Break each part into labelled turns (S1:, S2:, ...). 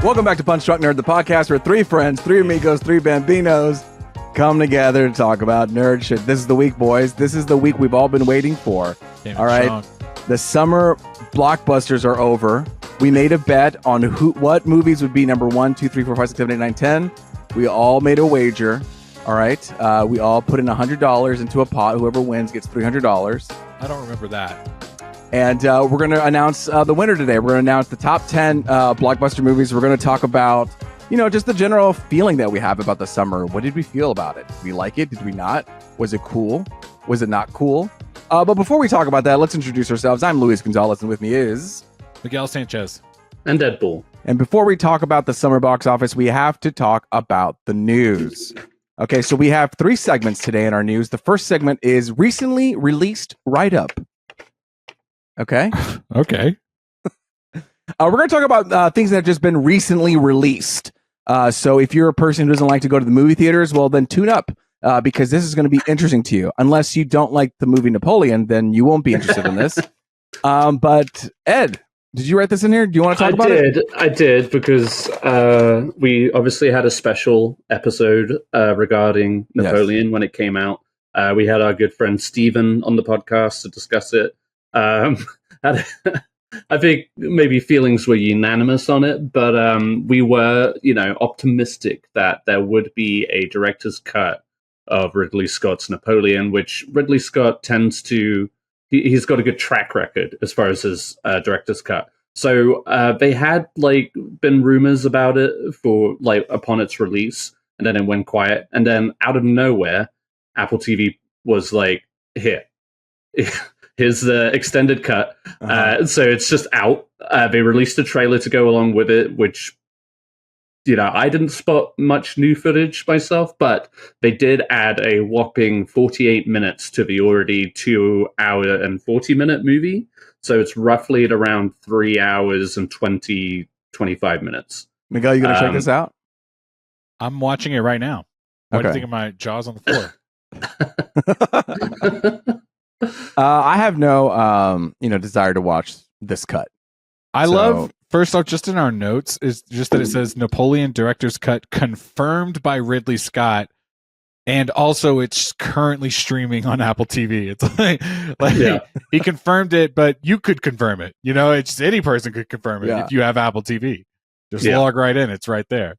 S1: Welcome back to Punch Drunk Nerd, the podcast where three friends, three amigos, three bambinos come together to talk about nerd shit. This is the week, boys. This is the week we've all been waiting for. All right. The summer blockbusters are over. We made a bet on what movies would be number 1, 2, 3, 4, 5, 6, 7, 8, 9, 10. We all made a wager. All right. We all put in $100 into a pot. Whoever wins gets $300.
S2: I don't remember that.
S1: And we're going to announce the winner today. We're going to announce the top 10 blockbuster movies. We're going to talk about, just the general feeling that we have about the summer. What did we feel about it? Did we like it? Did we not? Was it cool? Was it not cool? But before we talk about that, let's introduce ourselves. I'm Luis Gonzalez, and with me is
S2: Miguel Sanchez
S3: and Deadpool.
S1: And before we talk about the summer box office, we have to talk about the news. Okay, so we have 3 segments today in our news. The first segment is recently released write-up. Okay.
S2: Okay.
S1: We're going to talk about things that have just been recently released. So if you're a person who doesn't like to go to the movie theaters, well, then tune up because this is going to be interesting to you. Unless you don't like the movie Napoleon, then you won't be interested in this. But Ed, did you write this in here? Do you want to talk about it?
S3: I did because we obviously had a special episode regarding Napoleon when it came out. We had our good friend Steven on the podcast to discuss it. I think maybe feelings were unanimous on it, but we were, optimistic that there would be a director's cut of Ridley Scott's Napoleon, which Ridley Scott tends to, he's got a good track record as far as his director's cut. So they had been rumors about it for upon its release, and then it went quiet, and then out of nowhere, Apple TV was like, here. Here's the extended cut. So it's just out. They released a trailer to go along with it, which, I didn't spot much new footage myself, but they did add a whopping 48 minutes to the already 2 hour and 40-minute movie. So it's roughly at around 3 hours and 25 minutes.
S1: Miguel, you going to check this out?
S2: I'm watching it right now. What do you think of my jaws on the floor?
S1: I have no, desire to watch this cut.
S2: I love, first off, just in our notes, is just that it says Napoleon Director's Cut confirmed by Ridley Scott, and also it's currently streaming on Apple TV. It's he confirmed it, but you could confirm it. It's just any person could confirm it if you have Apple TV. Just log right in. It's right there.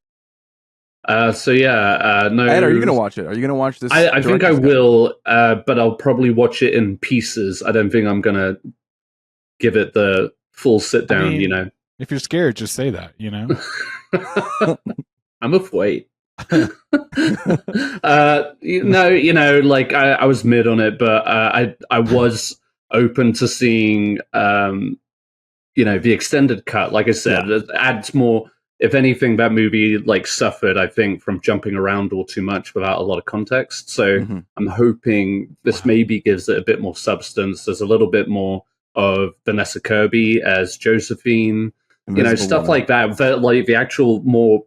S3: No.
S1: Ed, are you going to watch it? Are you going to watch this?
S3: I think I will, but I'll probably watch it in pieces. I don't think I'm going to give it the full sit down.
S2: If you're scared, just say that.
S3: I'm afraid. I was mid on it, but I was open to seeing, the extended cut. Like I said, it adds more. If anything, that movie suffered, I think, from jumping around all too much without a lot of context. So I'm hoping this maybe gives it a bit more substance. There's a little bit more of Vanessa Kirby as Josephine, stuff like that. The actual more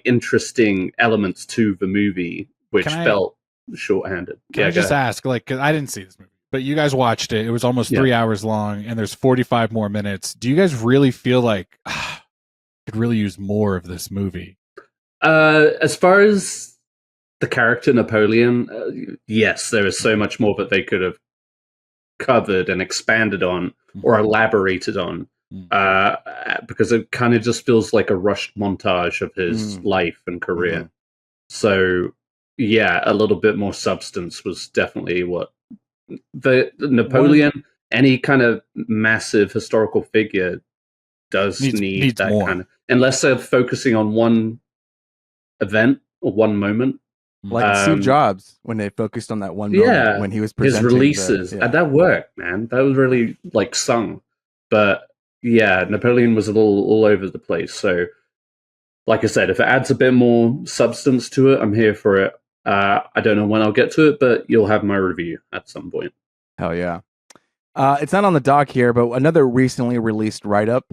S3: interesting elements to the movie, which felt shorthanded.
S2: Can I just ask, 'cause I didn't see this movie, but you guys watched it. It was almost 3 hours long, and there's 45 more minutes. Do you guys really feel like could really use more of this movie?
S3: As far as the character Napoleon, yes, there is so much more that they could have covered and expanded on or elaborated on, because it kind of just feels like a rushed montage of his life and career. So, a little bit more substance was definitely what the Napoleon, any kind of massive historical figure does need that more. Kind of, unless they're focusing on one event or one moment.
S1: Like Steve Jobs, when they focused on that one moment when he was presenting
S3: his releases. That worked, man. That was really sung. But Napoleon was a little all over the place. So, like I said, if it adds a bit more substance to it, I'm here for it. I don't know when I'll get to it, but you'll have my review at some point.
S1: Hell yeah. It's not on the doc here, but another recently released write-up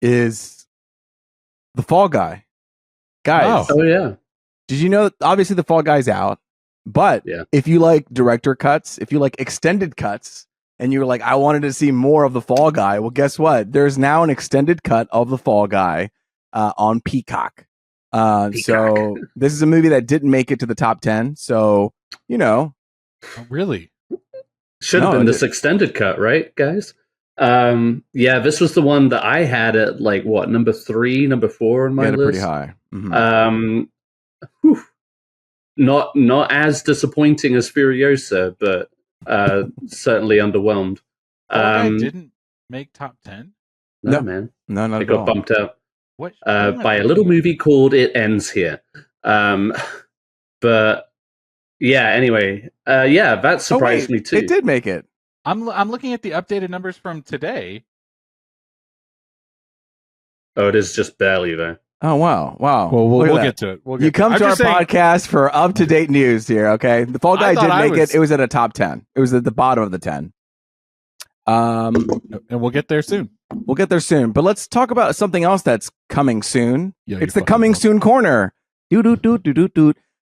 S1: is The Fall Guy. Guys.
S3: Oh yeah.
S1: Did you know that obviously The Fall Guy's out, but if you like director cuts, if you like extended cuts, and you were like, I wanted to see more of the Fall Guy. Well, guess what? There's now an extended cut of the Fall Guy on Peacock. So this is a movie that didn't make it to the top 10. So,
S2: Oh, really?
S3: Should have been this extended cut, right, guys? This was the one that I had at like what, number 3, number 4 on my list.
S1: Pretty high. Mm-hmm.
S3: Not as disappointing as Furiosa, but certainly underwhelmed.
S2: Didn't make top 10?
S3: No, man.
S1: No, not
S3: it got bumped out.
S2: What?
S3: By a little movie called It Ends Here. But yeah, anyway. That surprised me too.
S1: It did make it.
S2: I'm looking at the updated numbers from today.
S3: Oh, it is just barely though.
S1: Oh, wow.
S2: Well, we'll get to it.
S1: You come to our podcast for up-to-date news here, okay? The Fall Guy did make it. It was at a top 10. It was at the bottom of the 10.
S2: And we'll get there soon.
S1: But let's talk about something else that's coming soon.
S2: Yeah,
S1: it's the coming soon corner.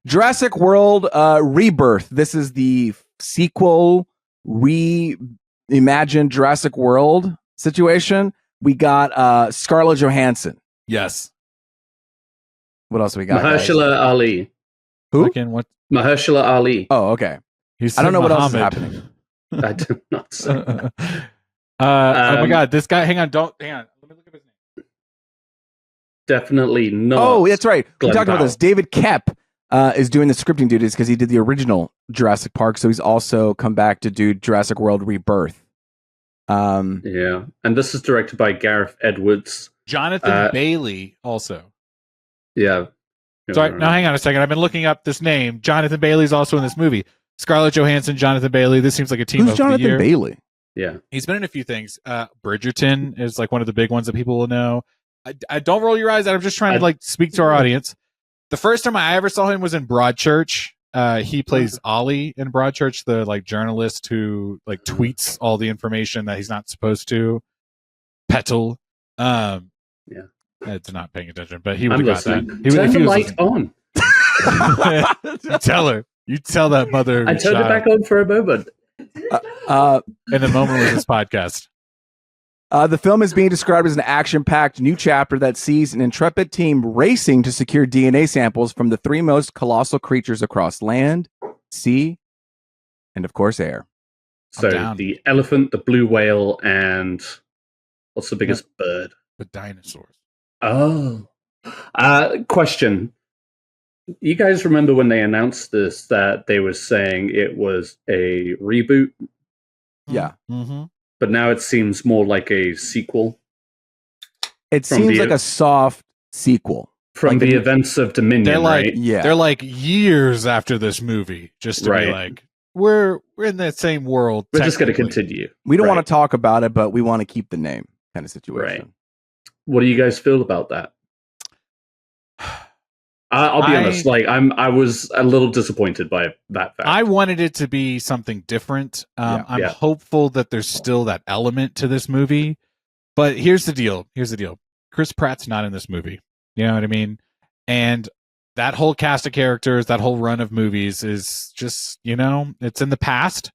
S1: Jurassic World Rebirth. This is the sequel, reimagined Jurassic World situation. We got Scarlett Johansson.
S2: Yes.
S1: What else we got?
S3: Mahershala Ali.
S1: Who?
S2: What?
S3: Mahershala Ali.
S1: Oh, okay. I don't know what else is happening.
S3: I do not say.
S2: Oh my God, this guy. Hang on. Let me look up his name.
S3: Definitely not.
S1: Oh, that's right. We talked about
S3: Powell.
S1: this. David Koepp is doing the scripting duties because he did the original Jurassic Park, so he's also come back to do Jurassic World Rebirth.
S3: Yeah, and this is directed by Gareth Edwards.
S2: Jonathan Bailey also.
S3: Yeah.
S2: Sorry, now hang on a second. I've been looking up this name. Jonathan Bailey's also in this movie. Scarlett Johansson, Jonathan Bailey. This seems like a team
S1: Who's
S2: of
S1: Jonathan
S2: the year.
S1: Bailey?
S3: Yeah.
S2: He's been in a few things. Bridgerton is like one of the big ones that people will know. I don't roll your eyes. I'm just trying to like speak to our audience. The first time I ever saw him was in Broadchurch. He plays Ollie in Broadchurch, the like journalist who like tweets all the information that he's not supposed to. Petal.
S3: Yeah.
S2: It's not paying attention, but he would have got that.
S3: Turn the light on.
S2: You tell her. You tell that mother.
S3: I turned it back on for a moment.
S2: And the moment was this podcast.
S1: The film is being described as an action-packed new chapter that sees an intrepid team racing to secure DNA samples from the 3 most colossal creatures across land, sea, and of course air.
S3: So the elephant, the blue whale, and what's the biggest bird?
S2: The dinosaurs.
S3: Oh. Question. You guys remember when they announced this that they were saying it was a reboot?
S1: Yeah.
S2: Mm-hmm.
S3: But now it seems more like a sequel.
S1: It seems like a soft sequel.
S3: From the events of Dominion,
S2: they're like,
S3: right?
S1: Yeah.
S2: They're like years after this movie, just to be like, we're in that same world.
S3: We're just going to continue.
S1: We don't want to talk about it, but we want to keep the name kind of situation.
S3: Right. What do you guys feel about that? I'll be honest. Like I was a little disappointed by that fact.
S2: I wanted it to be something different. I'm hopeful that there's still that element to this movie. But here's the deal. Chris Pratt's not in this movie. You know what I mean? And that whole cast of characters, that whole run of movies is just, it's in the past.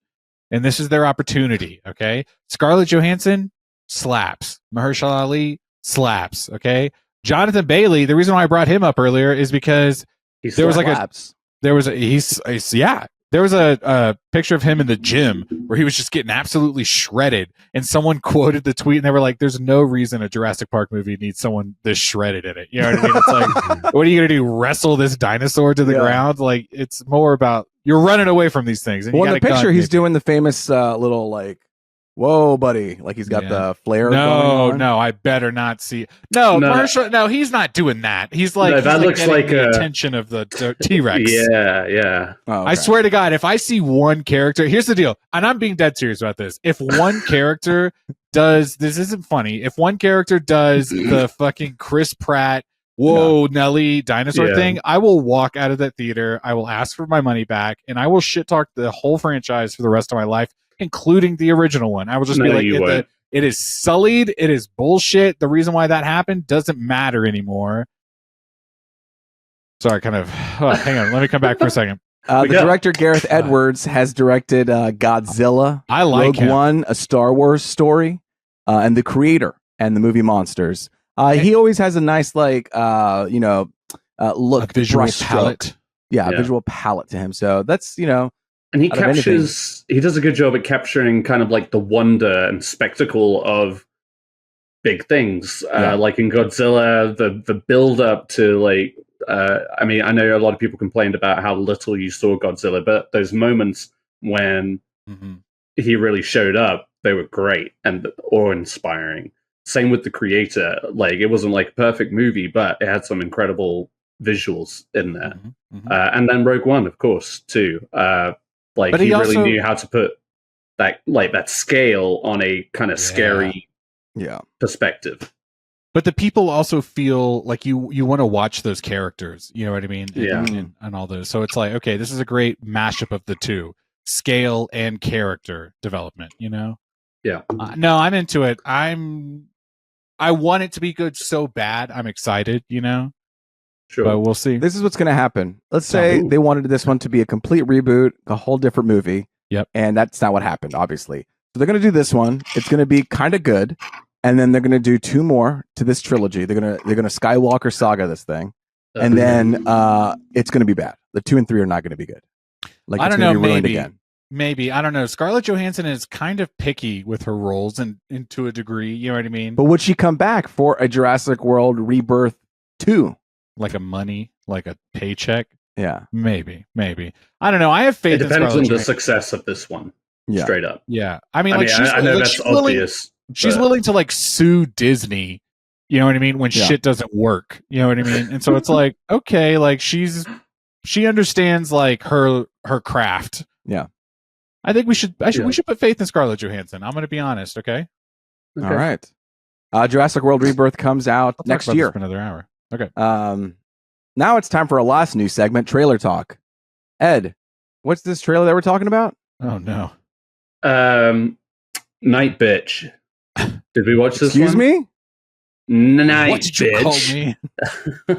S2: And this is their opportunity. Okay. Scarlett Johansson slaps. Mahershala Ali slaps. Okay. Jonathan Bailey, the reason why I brought him up earlier is because there was a picture of him in the gym where he was just getting absolutely shredded, and someone quoted the tweet and they were like, there's no reason a Jurassic Park movie needs someone this shredded in it. You know what I mean? It's like, what are you going to do? Wrestle this dinosaur to the ground? Like, it's more about you're running away from these things. And
S1: well, in the picture, he's doing the famous little like, whoa, buddy. Like he's got the flare.
S2: No, I better not see. No, he's not doing that. He's like,
S3: that looks like
S2: the attention of the T-Rex.
S3: Yeah.
S1: Oh, okay.
S2: I swear to God, if I see one character, here's the deal. And I'm being dead serious about this. If one character does, this isn't funny. If one character does the fucking Chris Pratt, Nelly dinosaur thing, I will walk out of that theater. I will ask for my money back, and I will shit talk the whole franchise for the rest of my life, including the original one. I will just be like, it is sullied. It is bullshit. The reason why that happened doesn't matter anymore. Sorry, hang on. Let me come back for a second.
S1: The director Gareth Edwards has directed Godzilla,
S2: I like
S1: Rogue
S2: him.
S1: One, a Star Wars story, and The Creator and the movie Monsters. He always has a nice look,
S2: a visual palette.
S1: Yeah, a visual palette to him. So that's
S3: and he does a good job at capturing kind of like the wonder and spectacle of big things. Like in Godzilla, the build up to like, I mean, I know a lot of people complained about how little you saw Godzilla, but those moments when he really showed up, they were great and awe-inspiring. Same with The Creator. Like, it wasn't like a perfect movie, but it had some incredible visuals in there. And then Rogue One, of course, too. But he really knew how to put that scale on a kind of scary perspective.
S2: But the people also feel like you want to watch those characters. You know what I mean? And all those. So it's like, okay, this is a great mashup of the two, scale and character development.
S3: Yeah.
S2: No, I'm into it. I want it to be good so bad. I'm excited.
S3: Sure.
S2: But we'll see.
S1: This is what's going to happen. Let's say they wanted this one to be a complete reboot, a whole different movie.
S2: Yep.
S1: And that's not what happened, obviously. So they're going to do this one. It's going to be kind of good. And then they're going to do 2 more to this trilogy. They're going to Skywalker saga this thing. And then it's going to be bad. The 2 and 3 are not going to be good. Like,
S2: I don't know,
S1: again.
S2: Maybe. I don't know. Scarlett Johansson is kind of picky with her roles and to a degree. You know what I mean?
S1: But would she come back for a Jurassic World Rebirth 2?
S2: Like a paycheck?
S1: Yeah.
S2: Maybe. I don't know. I have faith
S3: in Scarlett. It depends on the
S2: Johansson.
S3: success of this one. Yeah. Straight up.
S2: Yeah.
S3: I know that's obvious.
S2: She's willing to like sue Disney, you know what I mean, when shit doesn't work. You know what I mean? And so it's like, okay, like she understands like her craft.
S1: Yeah.
S2: I think we should put faith in Scarlett Johansson. I'm going to be honest, okay?
S1: All right. Jurassic World Rebirth comes out next year.
S2: For another hour. Okay.
S1: Now it's time for our last new segment, Trailer Talk. Ed, what's this trailer that we're talking about?
S2: Oh no.
S3: Night Bitch. Did we watch this?
S1: Excuse me?
S3: Night
S2: What did you
S3: Bitch.
S2: Call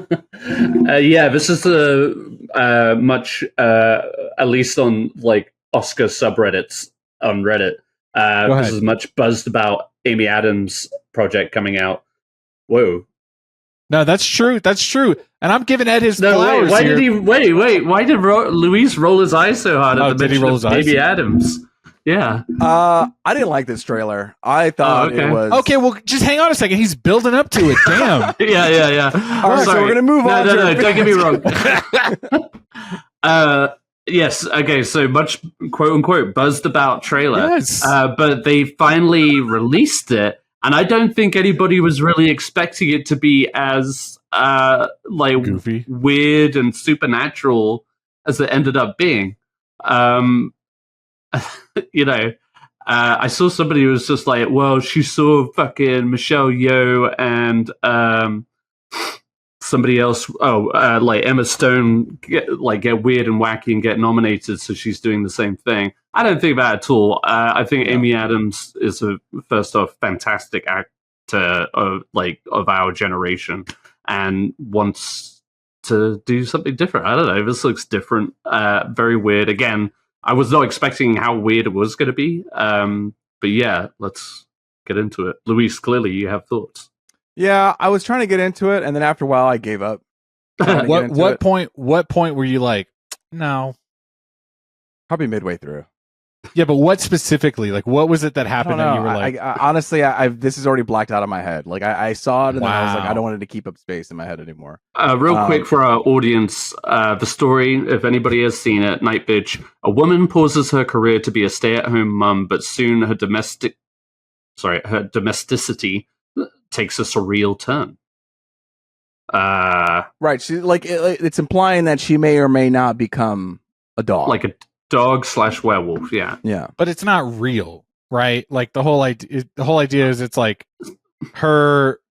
S2: me?
S3: Yeah, this is a much at least on like Oscar subreddits on Reddit. This is much buzzed about Amy Adams' project coming out. Whoa.
S2: No, that's true. And I'm giving Ed his flowers.
S3: Why did Luis roll his eyes so hard at the mention of Amy Adams? Yeah.
S1: I didn't like this trailer. I thought it was...
S2: Okay, well, just hang on a second. He's building up to it. Damn.
S3: Yeah.
S1: All right, so we're going to move on.
S3: No, don't get me wrong. Yes, okay, so much quote-unquote buzzed about trailer.
S2: Yes.
S3: But they finally released it, and I don't think anybody was really expecting it to be as
S2: goofy,
S3: weird and supernatural as it ended up being. I saw somebody who was just like, well, she saw fucking Michelle Yeoh and somebody else, like Emma Stone, get weird and wacky and get nominated, so she's doing the same thing. I don't think that at all. I think Amy Adams is first off fantastic actor of our generation and wants to do something different. I don't know. This looks different, very weird. Again, I was not expecting how weird it was going to be. But yeah, let's get into it. Luis, clearly you have thoughts.
S1: Yeah, I was trying to get into it, and then after a while, I gave up.
S2: What point were you like, no?
S1: Probably midway through.
S2: Yeah, but what specifically? Like, what was it that happened that you were like...
S1: honestly, this is already blacked out of my head. Like, I saw it, and then I was like, I don't want it to keep up space in my head anymore.
S3: Real quick for our audience, the story, if anybody has seen it, Night Bitch, a woman pauses her career to be a stay-at-home mum, but soon her domesticity takes a surreal turn.
S1: Right. She it's implying that she may or may not become a dog.
S3: Like a dog / werewolf, yeah.
S1: Yeah.
S2: But it's not real, right? Like the whole idea is it's like her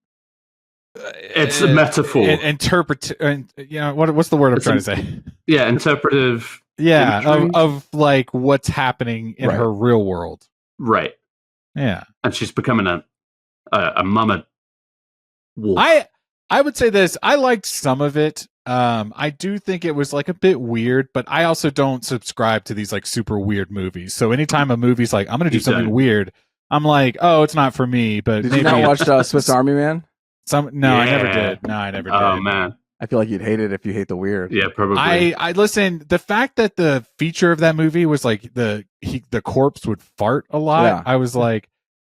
S3: it's a metaphor.
S2: What's the word I'm trying to say?
S3: Yeah, interpretive.
S2: Yeah, of like what's happening in her real world.
S3: Right.
S2: Yeah.
S3: And she's becoming a mama wolf.
S2: I would say this. I liked some of it. I do think it was like a bit weird, but I also don't subscribe to these like super weird movies. So anytime a movie's like, I'm going to do something weird, I'm like, oh, it's not for me. But
S1: did
S2: maybe
S1: you not watch Swiss Army Man?
S2: I never did. No, I never did.
S3: Oh man,
S1: I feel like you'd hate it if you hate the weird.
S3: Yeah, probably.
S2: I listen. The fact that the feature of that movie was like the corpse would fart a lot.
S1: Yeah.
S2: I was like,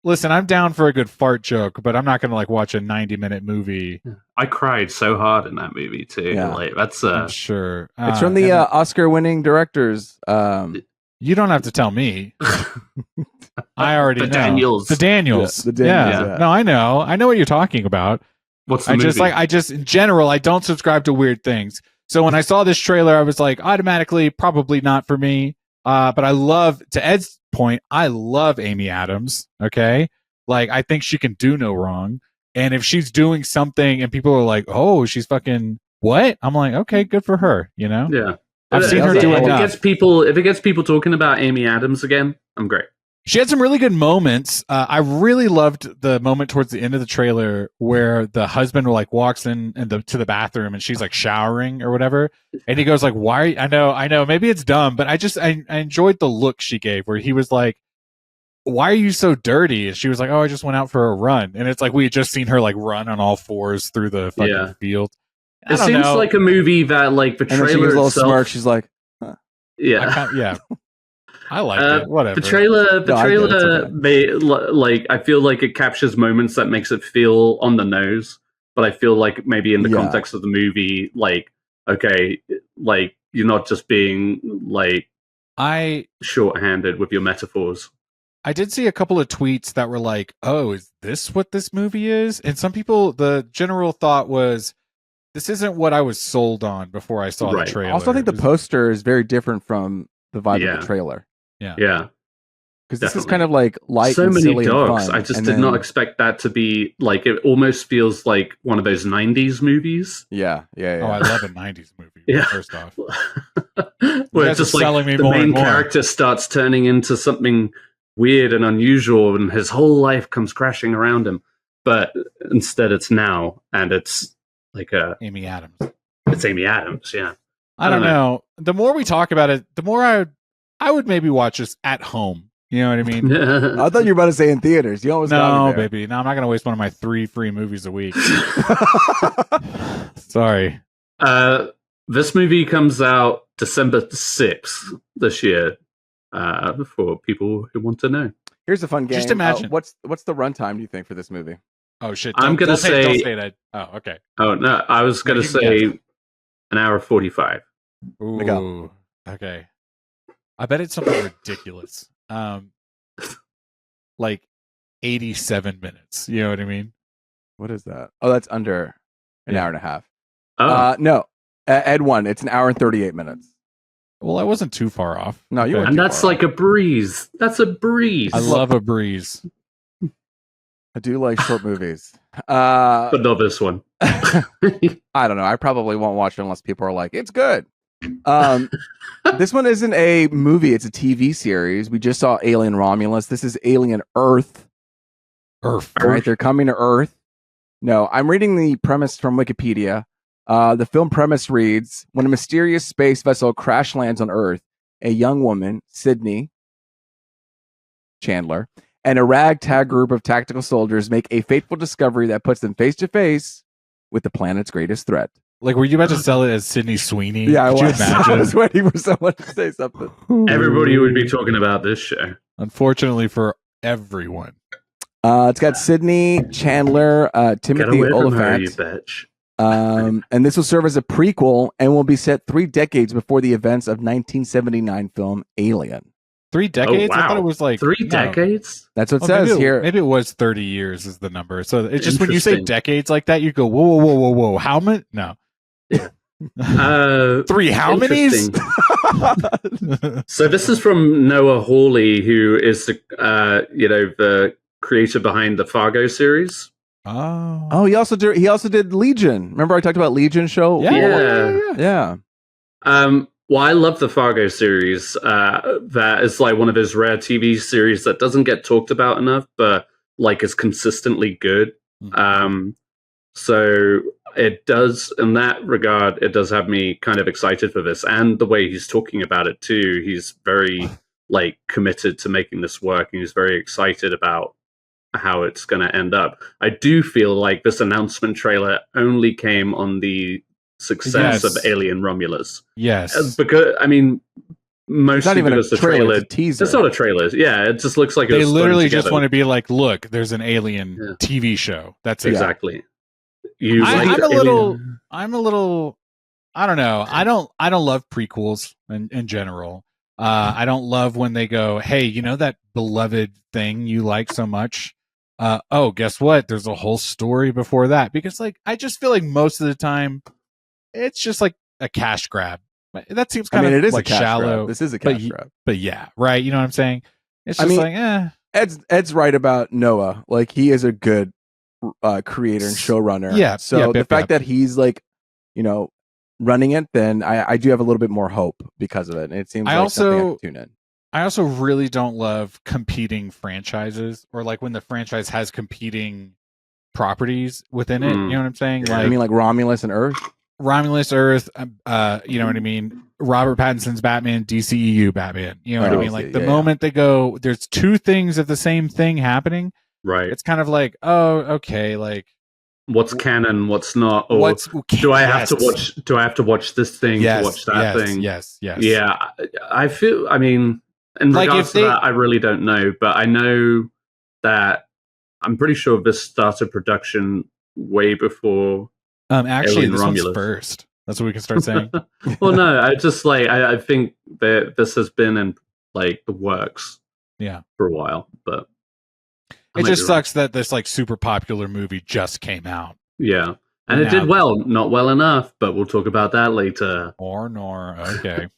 S2: listen, I'm down for a good fart joke, but I'm not going to like watch a 90-minute movie.
S3: I cried so hard in that movie too.
S1: Yeah.
S3: Like that's
S2: I'm sure.
S1: It's from the Oscar-winning directors.
S2: You don't have to tell me. I already know.
S3: Daniels.
S2: The Daniels.
S1: Yeah, the Daniels.
S2: Yeah. No, I know. I know what you're talking about.
S3: What's the movie?
S2: I just in general, I don't subscribe to weird things. So when I saw this trailer, I was like, automatically, probably not for me. But I love, to Ed's point, I love Amy Adams. Okay. Like, I think she can do no wrong. And if she's doing something and people are like, oh, she's fucking what? I'm like, okay, good for her. You know?
S3: Yeah.
S2: I've seen her do enough.
S3: If it gets people talking about Amy Adams again, I'm great.
S2: She had some really good moments. I really loved the moment towards the end of the trailer where the husband like walks in to the bathroom and she's like showering or whatever, and he goes like, "Why?" I know, maybe it's dumb, but I enjoyed the look she gave where he was like, "Why are you so dirty?" And she was like, "Oh, I just went out for a run." And it's like we had just seen her like run on all fours through the fucking field.
S3: It seems like a movie that like the trailer
S1: she was a little
S3: itself.
S1: smirk. She's like, huh.
S2: Yeah. I liked it. Whatever.
S3: The trailer may like. I feel like it captures moments that makes it feel on the nose, but I feel like maybe in the context of the movie, like okay, like you're not just being like shorthanded with your metaphors.
S2: I did see a couple of tweets that were like, "Oh, is this what this movie is?" And some people, the general thought was, "This isn't what I was sold on before I saw the trailer."
S1: Also, I think the poster is very different from the vibe of the trailer.
S2: Yeah.
S1: Because this is kind of like light
S3: so
S1: and
S3: many
S1: silly
S3: dogs.
S1: and fun.
S3: I just did not expect that to be like. It almost feels like one of those '90s movies.
S1: Yeah.
S2: Oh, I love a '90s movie.
S3: Yeah.
S2: First off,
S3: where it's just like the main character starts turning into something weird and unusual, and his whole life comes crashing around him. But instead, it's now, and it's like
S2: Amy Adams.
S3: It's Amy Adams. Yeah.
S2: I don't know. The more we talk about it, the more I would maybe watch this at home. You know what I mean?
S1: I thought you were about to say in theaters. You almost got me there.
S2: Baby. No, I'm not going to waste one of my 3 free movies a week. Sorry.
S3: This movie comes out December 6th this year. For people who want to know.
S1: Here's a fun game.
S2: Just imagine.
S1: What's the runtime do you think for this movie?
S2: Oh shit!
S3: I'm gonna say.
S2: Don't say that. Oh, okay.
S3: Oh no, I was gonna say an hour 45.
S2: Ooh,
S1: Miguel.
S2: Okay. I bet it's something ridiculous. Like 87 minutes. You know what I mean?
S1: What is that? Oh, that's under an hour and a half.
S3: Oh.
S1: No. Ed won. It's an hour and 38 minutes.
S2: Well, I wasn't too far off.
S1: No, you weren't.
S3: And that's like a breeze. That's a breeze.
S2: I love a breeze.
S1: I do like short movies.
S3: But not this one.
S1: I don't know. I probably won't watch it unless people are like, it's good. This one isn't a movie. It's a TV series. We just saw Alien Romulus. This is Alien Earth.
S2: Earth.
S1: Right? They're coming to Earth. No, I'm reading the premise from Wikipedia. The film premise reads, when a mysterious space vessel crash lands on Earth, a young woman, Sydney Chandler, and a ragtag group of tactical soldiers make a fateful discovery that puts them face to face with the planet's greatest threat.
S2: Like, were you about to sell it as Sydney Sweeney?
S1: Yeah,
S2: Could you imagine?
S1: I was waiting for someone to say something.
S3: Everybody would be talking about this show.
S2: Unfortunately for everyone.
S1: It's got Sydney Chandler, Timothy Oliphant.
S3: You bitch.
S1: And this will serve as a prequel and will be set 3 decades before the events of 1979 film Alien.
S2: 3 decades?
S3: Oh, wow.
S2: I thought it was like
S3: 3 decades.
S1: That's what it says here.
S2: Maybe it was 30 years is the number. So it's just when you say decades like that, you go, whoa. How many? No. 3 how many?
S3: So this is from Noah Hawley, who is the creator behind the Fargo series.
S1: Oh, he also did Legion. Remember I talked about Legion show? Yeah.
S3: Well, I love the Fargo series. That is like one of his rare TV series that doesn't get talked about enough, but like is consistently good. So It does, in that regard, it does have me kind of excited for this, and the way he's talking about it too. He's very committed to making this work, and he's very excited about how it's going to end up. I do feel like this announcement trailer only came on the success of Alien Romulus.
S2: Yes,
S3: because I mean, mostly because the trailer,
S1: it's a teaser.
S3: It's not a trailer. Yeah, it just looks like
S2: they literally just want to be like, look, there's an Alien TV show. That's it.
S3: Exactly.
S2: I'm a little. I don't know. I don't love prequels in general. I don't love when they go, hey, you know that beloved thing you like so much? Oh, guess what? There's a whole story before that. Because I just feel like most of the time, it's just like a cash grab. That seems kind of
S1: it is
S2: like
S1: a cash
S2: shallow.
S1: Grab. This is a cash grab.
S2: But yeah, right. You know what I'm saying? It's just
S1: Ed's right about Noah. Like, he is a good creator and showrunner. Yeah. So the fact that he's running it, then I do have a little bit more hope because of it. And it seems something I can tune in.
S2: I also really don't love competing franchises, or like when the franchise has competing properties within it. You know what I'm saying?
S1: Like, I mean, like Romulus and Earth.
S2: Romulus, Earth, you know what I mean? Robert Pattinson's Batman, DCEU Batman. You know what I mean? Like the moment they go, there's two things of the same thing happening.
S3: Right.
S2: It's kind of like, oh, okay, like
S3: what's canon, what's not, or do I have to watch this thing to watch that thing?
S2: Yes.
S3: Yeah, I feel. I mean, in regards to that, I really don't know, but I know that I'm pretty sure this started production way before.
S2: Actually, this one's first. That's what we can start saying.
S3: Well, no, I just I think that this has been in the works, for a while, but
S2: it just sucks that this super popular movie just came out.
S3: Yeah, and it did well, not well enough, but we'll talk about that later.
S2: Okay.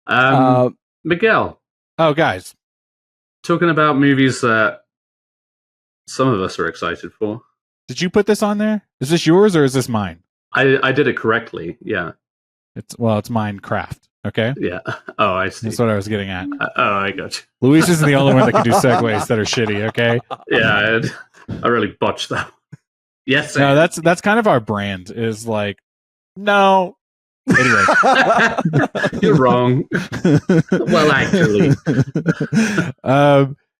S3: No. Miguel.
S2: Oh, guys,
S3: talking about movies that some of us are excited for.
S2: Did you put this on there? Is this yours or is this mine?
S3: I did it correctly. Yeah.
S2: It's Minecraft. Okay.
S3: Yeah. Oh, I see.
S2: That's what I was getting at.
S3: I got you.
S2: Luis isn't the only one that can do segues that are shitty. Okay.
S3: Yeah, I really botched that. Yes.
S2: No, that's kind of our brand. Is no. Anyway,
S3: you're wrong. Well, actually,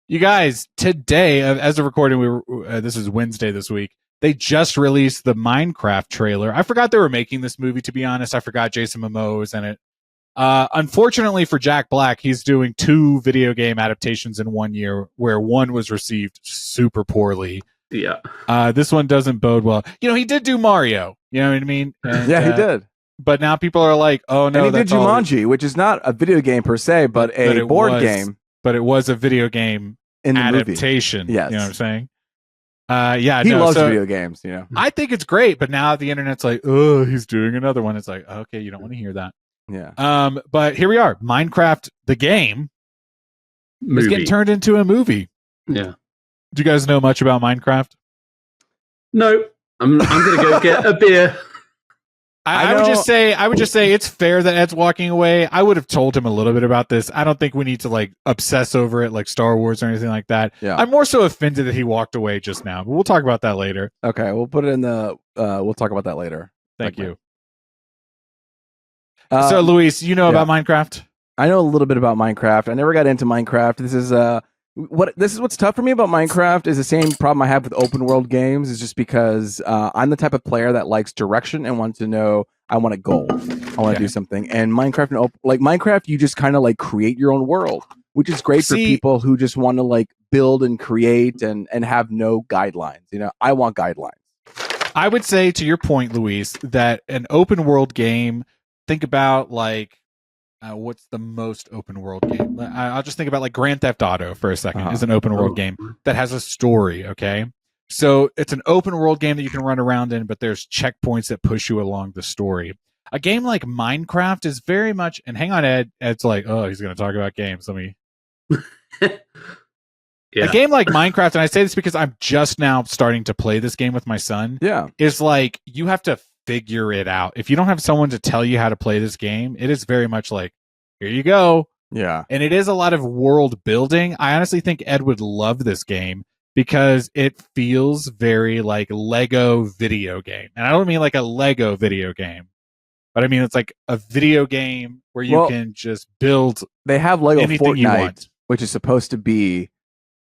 S2: you guys, today, as of recording, this is Wednesday this week. They just released the Minecraft trailer. I forgot they were making this movie, to be honest. I forgot Jason Momoa was in it. Unfortunately for Jack Black, he's doing 2 video game adaptations in 1 year, where one was received super poorly.
S3: Yeah.
S2: This one doesn't bode well. He did do Mario. You know what I mean? And,
S1: yeah, he did.
S2: But now people are like, oh, no,
S1: and he did Jumanji, which is not a video game per se, but a board game.
S2: But it was a video game
S1: in the
S2: adaptation.
S1: Movie. Yes.
S2: You know what I'm saying?
S1: He loves video games,
S2: I think it's great, but now the internet's like, oh, he's doing another one. It's like, okay, you don't want to hear that.
S1: Yeah.
S2: But here we are. Minecraft, the game, is getting turned into a movie.
S3: Yeah.
S2: Do you guys know much about Minecraft?
S3: No. I'm going to go get a beer.
S2: I would just say it's fair that Ed's walking away. I would have told him a little bit about this. I don't think we need to obsess over it like Star Wars or anything like that.
S1: Yeah.
S2: I'm more so offended that he walked away just now, but we'll talk about that later.
S1: Okay, we'll put it in the we'll talk about that later.
S2: Thank you. So Luis, you know about Minecraft?
S1: I know a little bit about Minecraft. I never got into Minecraft. This is what's tough for me about Minecraft is the same problem I have with open world games. Is just because I'm the type of player that likes direction and wants to know. I want a goal. I want to do something. And Minecraft, you just kind of create your own world, which is great for people who just want to build and create and have no guidelines. I want guidelines.
S2: I would say, to your point, Luis, that an open world game. Think about what's the most open world game? I'll just think about Grand Theft Auto for a second. Is an open world game that has a story. Okay, so it's an open world game that you can run around in, but there's checkpoints that push you along the story. A game like Minecraft is very much. And hang on, Ed. Ed's like, oh, he's going to talk about games. Let me. A game like Minecraft, and I say this because I'm just now starting to play this game with my son.
S1: Yeah,
S2: is you have to figure it out. If you don't have someone to tell you how to play this game, it is very much here you go.
S1: Yeah.
S2: And it is a lot of world building. I honestly think Ed would love this game. because it feels very like Lego video game. And I don't mean like a Lego video game, but I mean it's like a video game where you can just build.
S1: They have Lego
S2: anything you
S1: Fortnite,
S2: want.
S1: which is supposed to be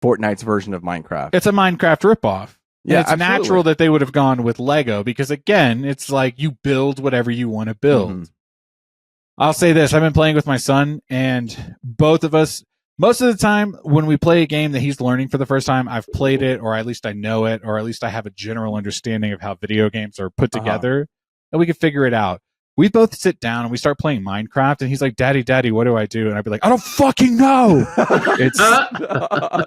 S1: Fortnite's version of Minecraft.
S2: It's a Minecraft ripoff.
S1: Yeah,
S2: and it's natural that they would have gone with Lego because, again, it's like you build whatever you want to build. Mm-hmm. I'll say this. I've been playing with my son, and both of us, most of the time when we play a game that he's learning for the first time, I've played it, or at least I know it, or at least I have a general understanding of how video games are put together, and we can figure it out. We both sit down and we start playing Minecraft, and he's like, Daddy, what do I do? And I'd be like, I don't fucking know.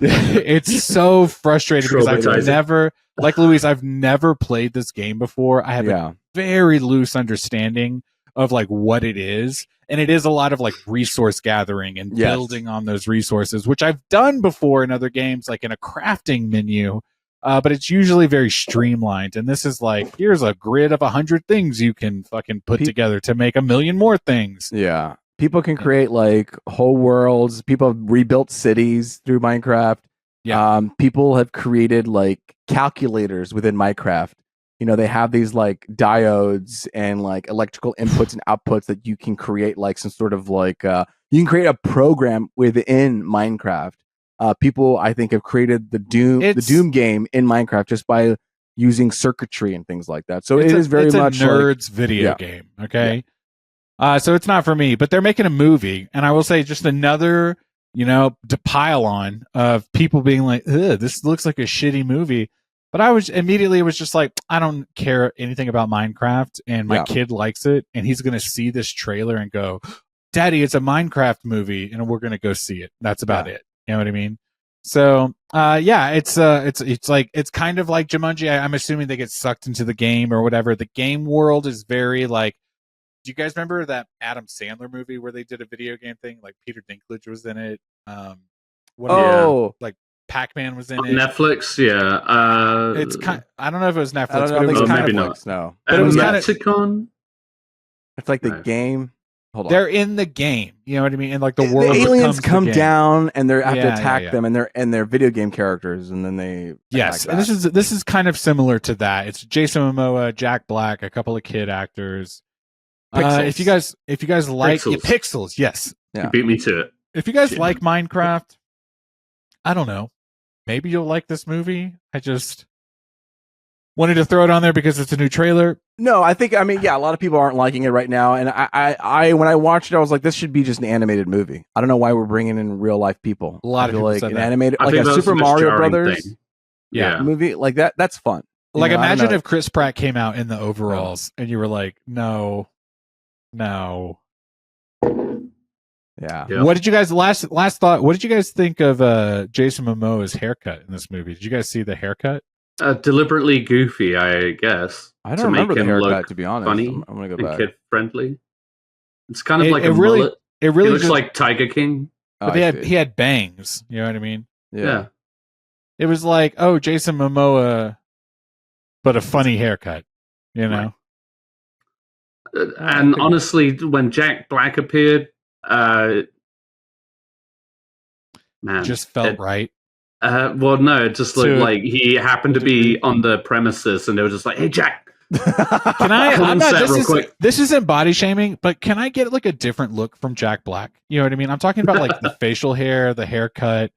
S2: It's so frustrating because I've never, like Luis, I've never played this game before. I have a very loose understanding of like what it is. And it is a lot of like resource gathering and building on those resources, which I've done before in other games, like in a crafting menu. But it's usually very streamlined. And this is like, here's a grid of 100 things you can fucking put together to make 1,000,000 more things.
S1: Yeah. People can create like whole worlds. People have rebuilt cities through Minecraft. Yeah. People have created like calculators within Minecraft. You know, they have these like diodes and like electrical inputs and outputs that you can create like some sort of like, you can create a program within Minecraft. People, I think, have created the Doom game in Minecraft just by using circuitry and things like that. So it is very much
S2: a nerd's video game. Okay. Yeah. So it's not for me, but they're making a movie. And I will say just another, to pile on of people being like, this looks like a shitty movie. But I was just like, I don't care anything about Minecraft, and my kid likes it, and he's going to see this trailer and go, Daddy, it's a Minecraft movie, and we're going to go see it. That's about it. You know what I mean? So, it's like, it's kind of like Jumanji. I'm assuming they get sucked into the game or whatever. The game world is very like, do you guys remember that Adam Sandler movie where they did a video game thing? Like Peter Dinklage was in it. Like Pac-Man was in it.
S3: Netflix, yeah.
S2: It's kind. I don't know if it was Netflix,
S1: I don't know,
S2: but it was kind
S1: maybe
S2: of
S1: not. No.
S2: But it was kind
S3: of.
S1: It's like the game. Hold on.
S2: They're in the game. You know what I mean? And like the world.
S1: The aliens come down and they have to attack them, and they're video game characters, and then they.
S2: Yes, and this is kind of similar to that. It's Jason Momoa, Jack Black, a couple of kid actors. If you guys like Pixels, yes,
S3: you beat me to it.
S2: If you guys like Minecraft, I don't know. Maybe you'll like this movie. I just wanted to throw it on there because it's a new trailer.
S1: No, a lot of people aren't liking it right now. And I when I watched it, I was like, this should be just an animated movie. I don't know why we're bringing in real life people.
S2: A lot of people
S1: like
S2: said
S1: an
S2: that.
S1: animated, like a Super Mario Brothers movie like that. That's fun.
S2: Like imagine if Chris Pratt came out in the overalls and you were like, no.
S1: Yeah.
S2: What did you guys last thought? What did you guys think of Jason Momoa's haircut in this movie? Did you guys see the haircut?
S3: Deliberately goofy, I guess.
S1: I don't remember the haircut, to be honest.
S3: Funny,
S1: I'm gonna go back.
S3: Kid friendly. It's kind of like a mullet.
S2: It really
S3: looks like Tiger King.
S2: But he had bangs. You know what I mean?
S3: Yeah.
S2: It was like, Jason Momoa, but a funny haircut. You know.
S3: Right. And honestly, when Jack Black appeared,
S2: just felt right.
S3: Well, no, it just looked like he happened to be on the premises, and they were just like, "Hey, Jack,
S2: can I?" This isn't body shaming, but can I get like a different look from Jack Black? You know what I mean? I'm talking about like the facial hair, the haircut,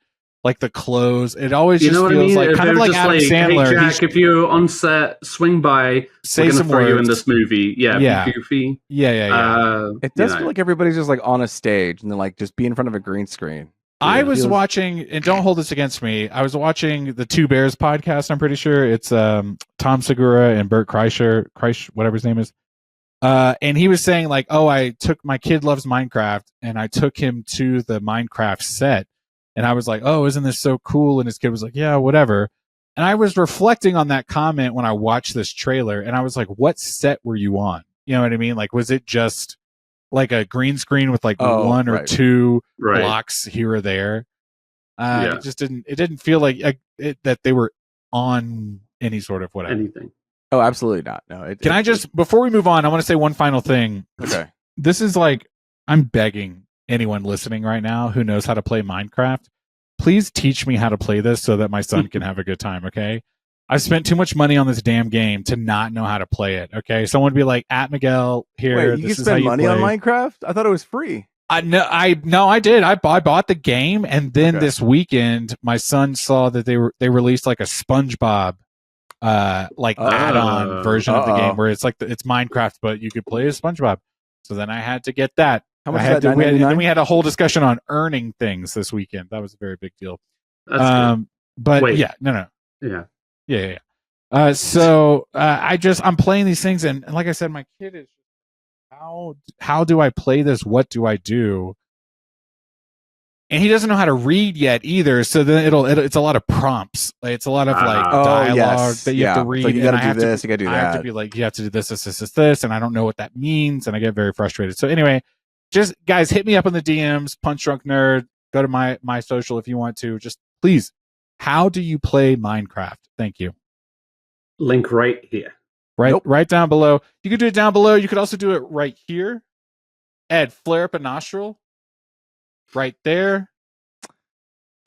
S2: like the clothes. It always just feels like kind of like Adam Sandler.
S3: Hey, Jack, if you're on set, swing by.
S2: Say some
S3: throw
S2: words.
S3: you in this movie. Yeah. Be goofy.
S2: Yeah.
S1: It does feel like everybody's just like on a stage and then like just be in front of a green screen.
S2: I was watching, and don't hold this against me, I was watching the Two Bears podcast, I'm pretty sure. It's Tom Segura and Bert Kreischer, whatever his name is. And he was saying like, my kid loves Minecraft, and I took him to the Minecraft set. And I was like, isn't this so cool? And his kid was like, yeah, whatever. And I was reflecting on that comment when I watched this trailer, and I was like, what set were you on? You know what I mean? Like, was it just like a green screen with like one or two blocks here or there? It just didn't feel like that they were on any sort of whatever.
S3: Anything.
S1: Oh, absolutely not. No.
S2: Can I just, before we move on, I want to say one final thing.
S1: Okay.
S2: This is like, I'm begging anyone listening right now who knows how to play Minecraft, please teach me how to play this so that my son can have a good time. Okay. I've spent too much money on this damn game to not know how to play it. Okay. Someone would be like, at Miguel here.
S1: Wait, you can spend money on Minecraft? I thought it was free.
S2: I did. I bought the game, and then this weekend, my son saw that they released like a SpongeBob, add-on version of the game where it's like it's Minecraft, but you could play as SpongeBob. So then I had to get that.
S1: How much is that?
S2: Then we had a whole discussion on earning things this weekend. That was a very big deal.
S3: That's
S2: but
S3: Wait.
S2: no.
S3: Yeah.
S2: I'm playing these things, and like I said, my kid is, how do I play this? What do I do? And he doesn't know how to read yet either. So then it's a lot of prompts. It's a lot of dialogue that you have to read.
S1: So you got to do this. You got to do that.
S2: I have to be like, you have to do this, and I don't know what that means, and I get very frustrated. So anyway, just guys, hit me up in the DMs. Punch Drunk Nerd. Go to my social if you want to. Just please, how do you play Minecraft? Thank you.
S3: Link right here.
S2: Right down below. You could do it down below. You could also do it right here. Ed, flare up a nostril. Right there.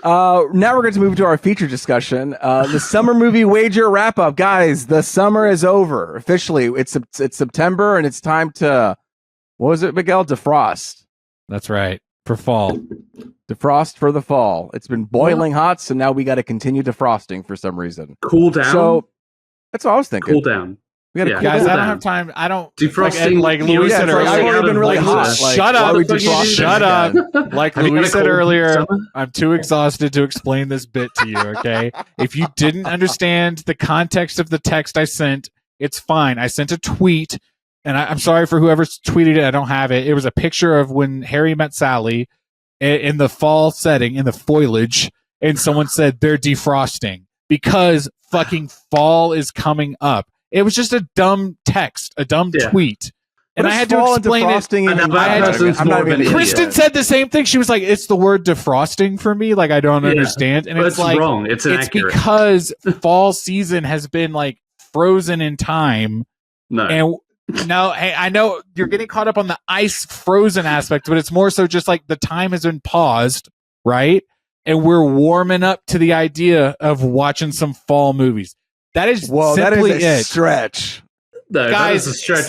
S1: Now we're going to move to our feature discussion. The summer movie wager wrap up, guys. The summer is over officially. It's September, and it's time to, what was it, Miguel? Defrost.
S2: That's right, for fall.
S1: Defrost for the fall. It's been boiling hot, so now we got to continue defrosting for some reason.
S3: Cool down.
S1: So that's what I was thinking.
S3: Cool down.
S1: We gotta cool
S2: guys,
S1: down.
S2: I don't have time. I don't
S3: defrosting
S2: like Louis said earlier.
S1: I've already been really hot.
S2: Shut up. Like Louis said earlier, I'm too exhausted to explain this bit to you, okay? If you didn't understand the context of the text I sent, it's fine. I sent a tweet, and I'm sorry for whoever tweeted it. I don't have it. It was a picture of when Harry met Sally in the fall setting, in the foliage, and someone said they're defrosting because fucking fall is coming up. It was just a dumb text, a dumb tweet. And I had to explain it. Kristen said the same thing. She was like, it's the word defrosting for me. Like, I don't understand. And it's like,
S3: wrong. It's inaccurate.
S2: Because fall season has been like frozen in time.
S3: No.
S2: And no, hey, I know you're getting caught up on the ice frozen aspect, but it's more so just like the time has been paused, right? And we're warming up to the idea of watching some fall movies. That is simply
S1: a stretch.
S3: No,
S2: guys,
S3: that is a stretch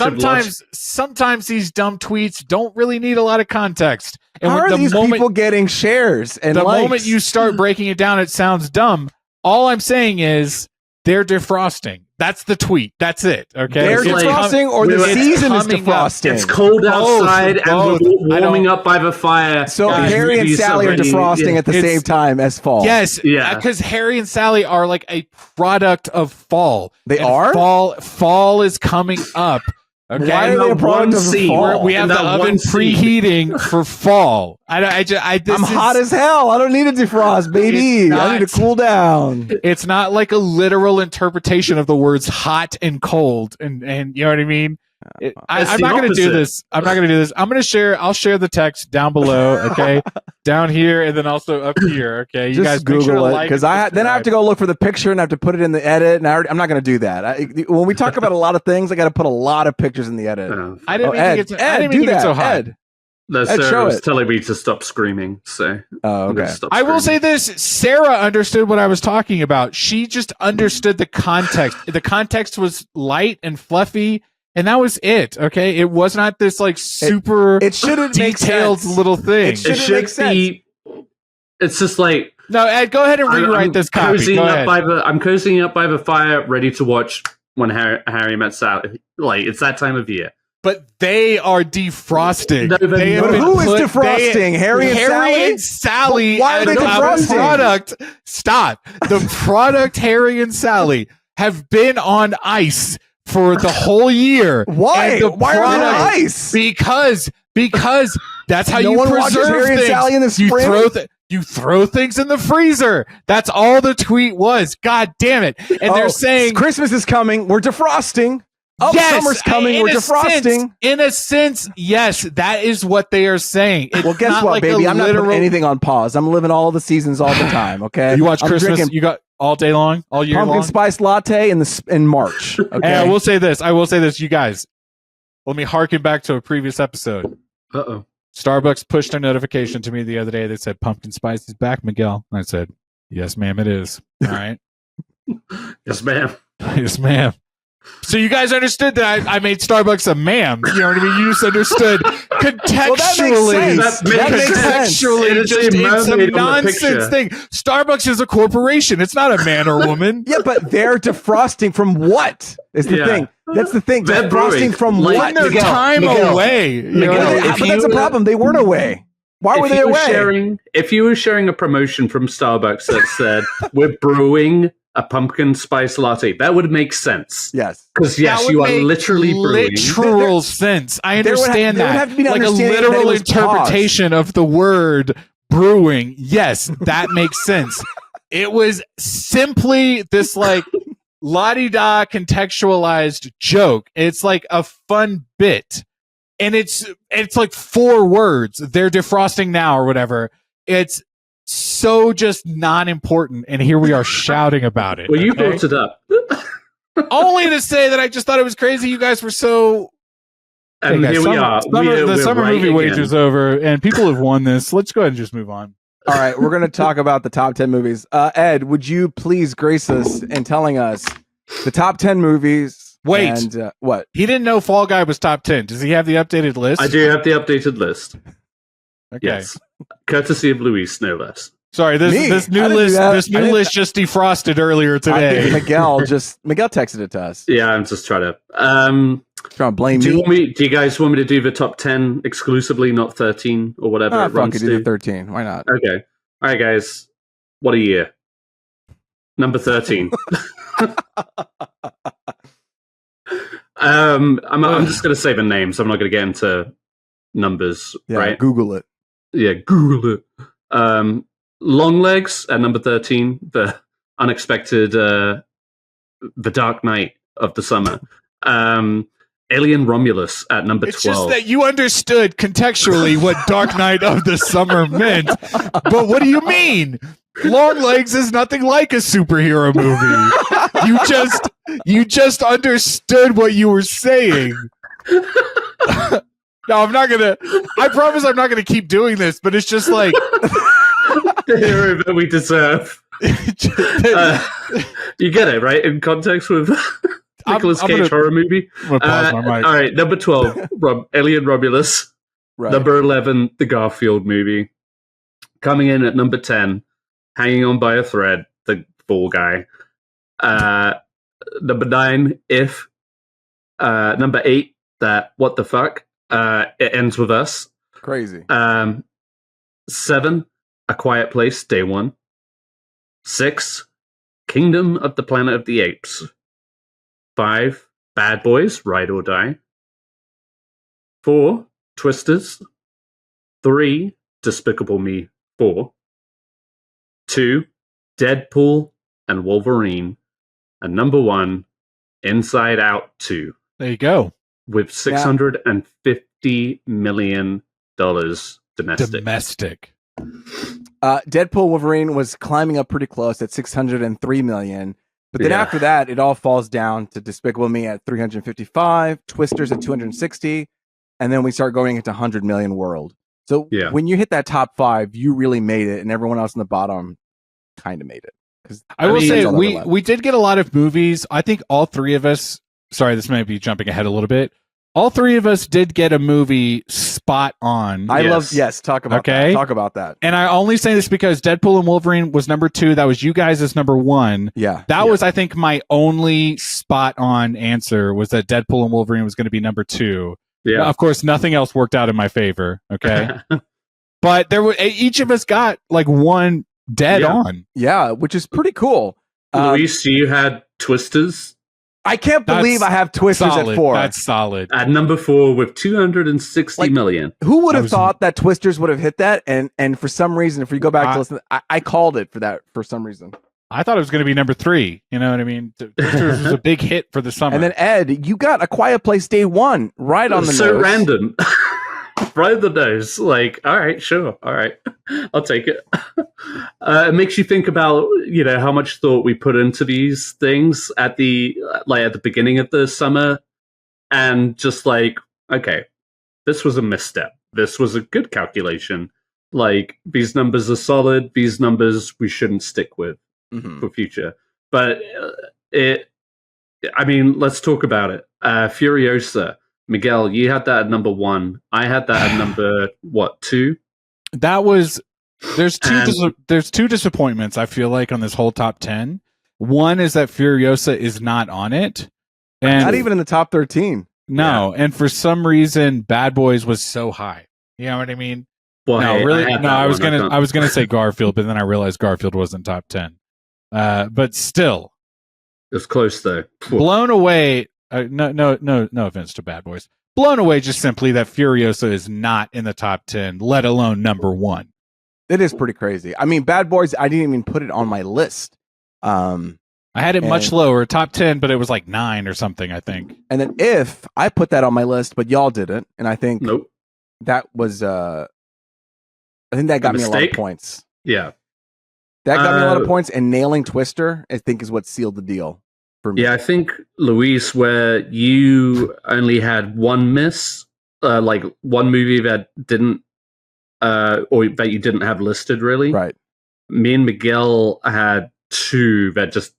S2: sometimes these dumb tweets don't really need a lot of context. And
S1: how are these people getting shares? And
S2: the
S1: likes?
S2: moment you start breaking it down, it sounds dumb. All I'm saying is they're defrosting. That's the tweet. That's it. Okay,
S1: they're defrosting, or the season is defrosting.
S3: It's cold outside, and we're warming up by the fire.
S1: So Harry and Sally are defrosting at the same time as fall.
S2: Yes, because Harry and Sally are like a product of fall.
S1: They are.
S2: Fall is coming up. Okay,
S1: why are they a product of fall?
S2: We have the oven preheating for fall. I'm
S1: hot as hell. I don't need to defrost, baby. I need to cool down.
S2: It's not like a literal interpretation of the words hot and cold, and you know what I mean. I'm not going to do this. I'm not going to do this. I'll share the text down below. Okay, down here and then also up here. Okay, you
S1: just
S2: guys
S1: Google it because then I have to go look for the picture and I have to put it in the edit. And I'm not going to do that. When we talk about a lot of things, I got to put a lot of pictures in the edit.
S2: I didn't mean to get so hot.
S3: No, Sarah was telling me to stop screaming. So,
S1: okay.
S2: I will say this: Sarah understood what I was talking about. She just understood the context. The context was light and fluffy. And that was it, okay? It was not this like super
S1: it shouldn't
S2: detailed little thing.
S3: It should be. It's just like
S2: no. Ed, go ahead and rewrite this copy.
S3: I'm cozying up by the fire, ready to watch when Harry met Sally. Like it's that time of year.
S2: But they are defrosting.
S1: No, but who is defrosting? Harry and Sally?
S2: Why
S1: are they defrosting?
S2: Product. Stop. The product Harry and Sally have been on ice for the whole year.
S1: Why? Why are they on ice?
S2: Because that's how you preserve
S1: Harry
S2: things.
S1: And Sally in the spring?
S2: You throw things in the freezer. That's all the tweet was. God damn it. And they're saying
S1: Christmas is coming. We're defrosting. Summer's coming. We're defrosting.
S2: In a sense, yes, that is what they are saying.
S1: Well, guess what, baby? I'm not putting anything on pause. I'm living all the seasons all the time, okay?
S2: You watch Christmas, you got all day long, all year long?
S1: Pumpkin spice latte in March, okay?
S2: And I will say this, you guys. Let me harken back to a previous episode.
S3: Uh-oh.
S2: Starbucks pushed a notification to me the other day that said pumpkin spice is back, Miguel. And I said, yes, ma'am, it is. All right.
S3: Yes, ma'am.
S2: Yes, ma'am. So you guys understood that I made Starbucks a ma'am. You know what I mean? You just understood contextually.
S1: That makes sense.
S2: Contextually, just it's a nonsense thing. Starbucks is a corporation. It's not a man or woman.
S1: Yeah, but they're defrosting from what is the thing? That's the thing.
S3: They're
S1: defrosting from what?
S2: Their time away.
S1: But that's a problem. They weren't away. Why were they away?
S3: If you were sharing a promotion from Starbucks that said, we're brewing a pumpkin spice latte, that would make sense.
S1: Yes.
S3: Because, yes, you are literally brewing.
S2: Literal sense. I understand that.
S1: There would have to be
S2: like a literal interpretation of the word brewing. Yes, that makes sense. It was simply this, like, la-di-da contextualized joke. It's like a fun bit. And it's like 4 words. They're defrosting now or whatever. It's so just not important, and here we are shouting about it.
S3: Well, you brought it up.
S2: Only to say that I just thought it was crazy. You guys were so...
S3: And here we are.
S2: The summer movie wager's over, and people have won this. Let's go ahead and just move on.
S1: All right, we're going to talk about the top 10 movies. Ed, would you please grace us in telling us the top 10 movies?
S2: Wait.
S1: And, what?
S2: He didn't know Fall Guy was top 10. Does he have the updated list?
S3: I do have the updated list.
S2: Okay.
S3: Yes. Courtesy of Luis, no less.
S2: Sorry, this new list just defrosted earlier today.
S1: I think Miguel texted it to us.
S3: Yeah, I'm just trying to
S1: blame me.
S3: Do you guys want me to do the top 10 exclusively, not 13 or whatever?
S1: Fuck it, do the 13. Why not?
S3: Okay. All right, guys. What a year. Number 13. I'm just going to say the names. I'm not going to get into numbers, right?
S1: Google it.
S3: Yeah, Google it. Longlegs at number 13, the unexpected, the Dark Knight of the summer. Alien Romulus at number 12.
S2: It's just that you understood contextually what Dark Knight of the Summer meant. But what do you mean? Longlegs is nothing like a superhero movie. You just understood what you were saying. No, I promise I'm not gonna keep doing this, but it's just like
S3: the hero that we deserve. You get it, right? In context with Nicolas Cage horror movie.
S2: I'm gonna pause my mic.
S3: All right, number 12, Alien Romulus. Right. Number 11, the Garfield movie. Coming in at number 10, hanging on by a thread, the Fall Guy. Number 9, If. Number 8, that What the Fuck. It Ends With Us.
S1: Crazy.
S3: 7, A Quiet Place, Day 1. 6, Kingdom of the Planet of the Apes. 5, Bad Boys, Ride or Die. 4, Twisters. 3, Despicable Me 4. 2, Deadpool and Wolverine. And number 1, Inside Out 2.
S2: There you go.
S3: With $650 million domestic.
S1: Deadpool Wolverine was climbing up pretty close at $603 million. But then after that, it all falls down to Despicable Me at 355, Twisters at 260, and then we start going into 100 million world. So when you hit that top 5, you really made it, and everyone else in the bottom kind of made it.
S2: I will say we did get a lot of movies. I think all 3 of us. Sorry, this might be jumping ahead a little bit. All 3 of us did get a movie spot on.
S1: Talk about that. Talk about that.
S2: And I only say this because Deadpool and Wolverine was number 2. That was you guys' number 1.
S1: Yeah.
S2: That was, I think, my only spot on answer was that Deadpool and Wolverine was going to be number 2. Yeah. Now, of course, nothing else worked out in my favor. Okay. But each of us got like one dead on.
S1: Yeah, which is pretty cool.
S3: Luis, you had Twisters.
S1: I can't believe I have Twisters at 4.
S2: That's solid.
S3: At number 4 with $260 million.
S1: Who would have thought that Twisters would have hit that? And for some reason, if we go back to listen, I called it for that for some reason.
S2: I thought it was going to be number 3. You know what I mean? Twisters was a big hit for the summer.
S1: And then Ed, you got A Quiet Place Day 1 right on the nose.
S3: So random. Right on the nose. Like, all right, sure. All right. I'll take it. It makes you think about, how much thought we put into these things at the beginning of the summer, and just like, okay, this was a misstep. this was a good calculation. Like, these numbers are solid. These numbers we shouldn't stick with for future. But let's talk about it. Furiosa. Miguel, you had that at number 1. I had that at number, 2?
S2: That was... There's two disappointments, I feel like, on this whole top 10. One is that Furiosa is not on it. And
S1: not even in the top 13.
S2: No, and for some reason, Bad Boys was so high. You know what I mean?
S3: Well,
S2: no,
S3: hey,
S2: really. No, I was gonna say Garfield, but then I realized Garfield wasn't top 10. But still,
S3: it's close though.
S2: Blown away. No offense to Bad Boys. Blown away just simply that Furiosa is not in the top 10, let alone number 1.
S1: It is pretty crazy. I mean, Bad Boys, I didn't even put it on my list.
S2: I had it much lower, top 10, but it was like 9 or something, I think.
S1: And then If, I put that on my list, but y'all didn't. And I think that was, I think that got me a lot of points.
S3: Yeah.
S1: That got me a lot of points, and nailing Twister, I think, is what sealed the deal for me.
S3: Yeah, I think, Luis, where you only had one miss, like one movie that didn't, or that you didn't have listed, really.
S1: Right.
S3: Me and Miguel had 2 that just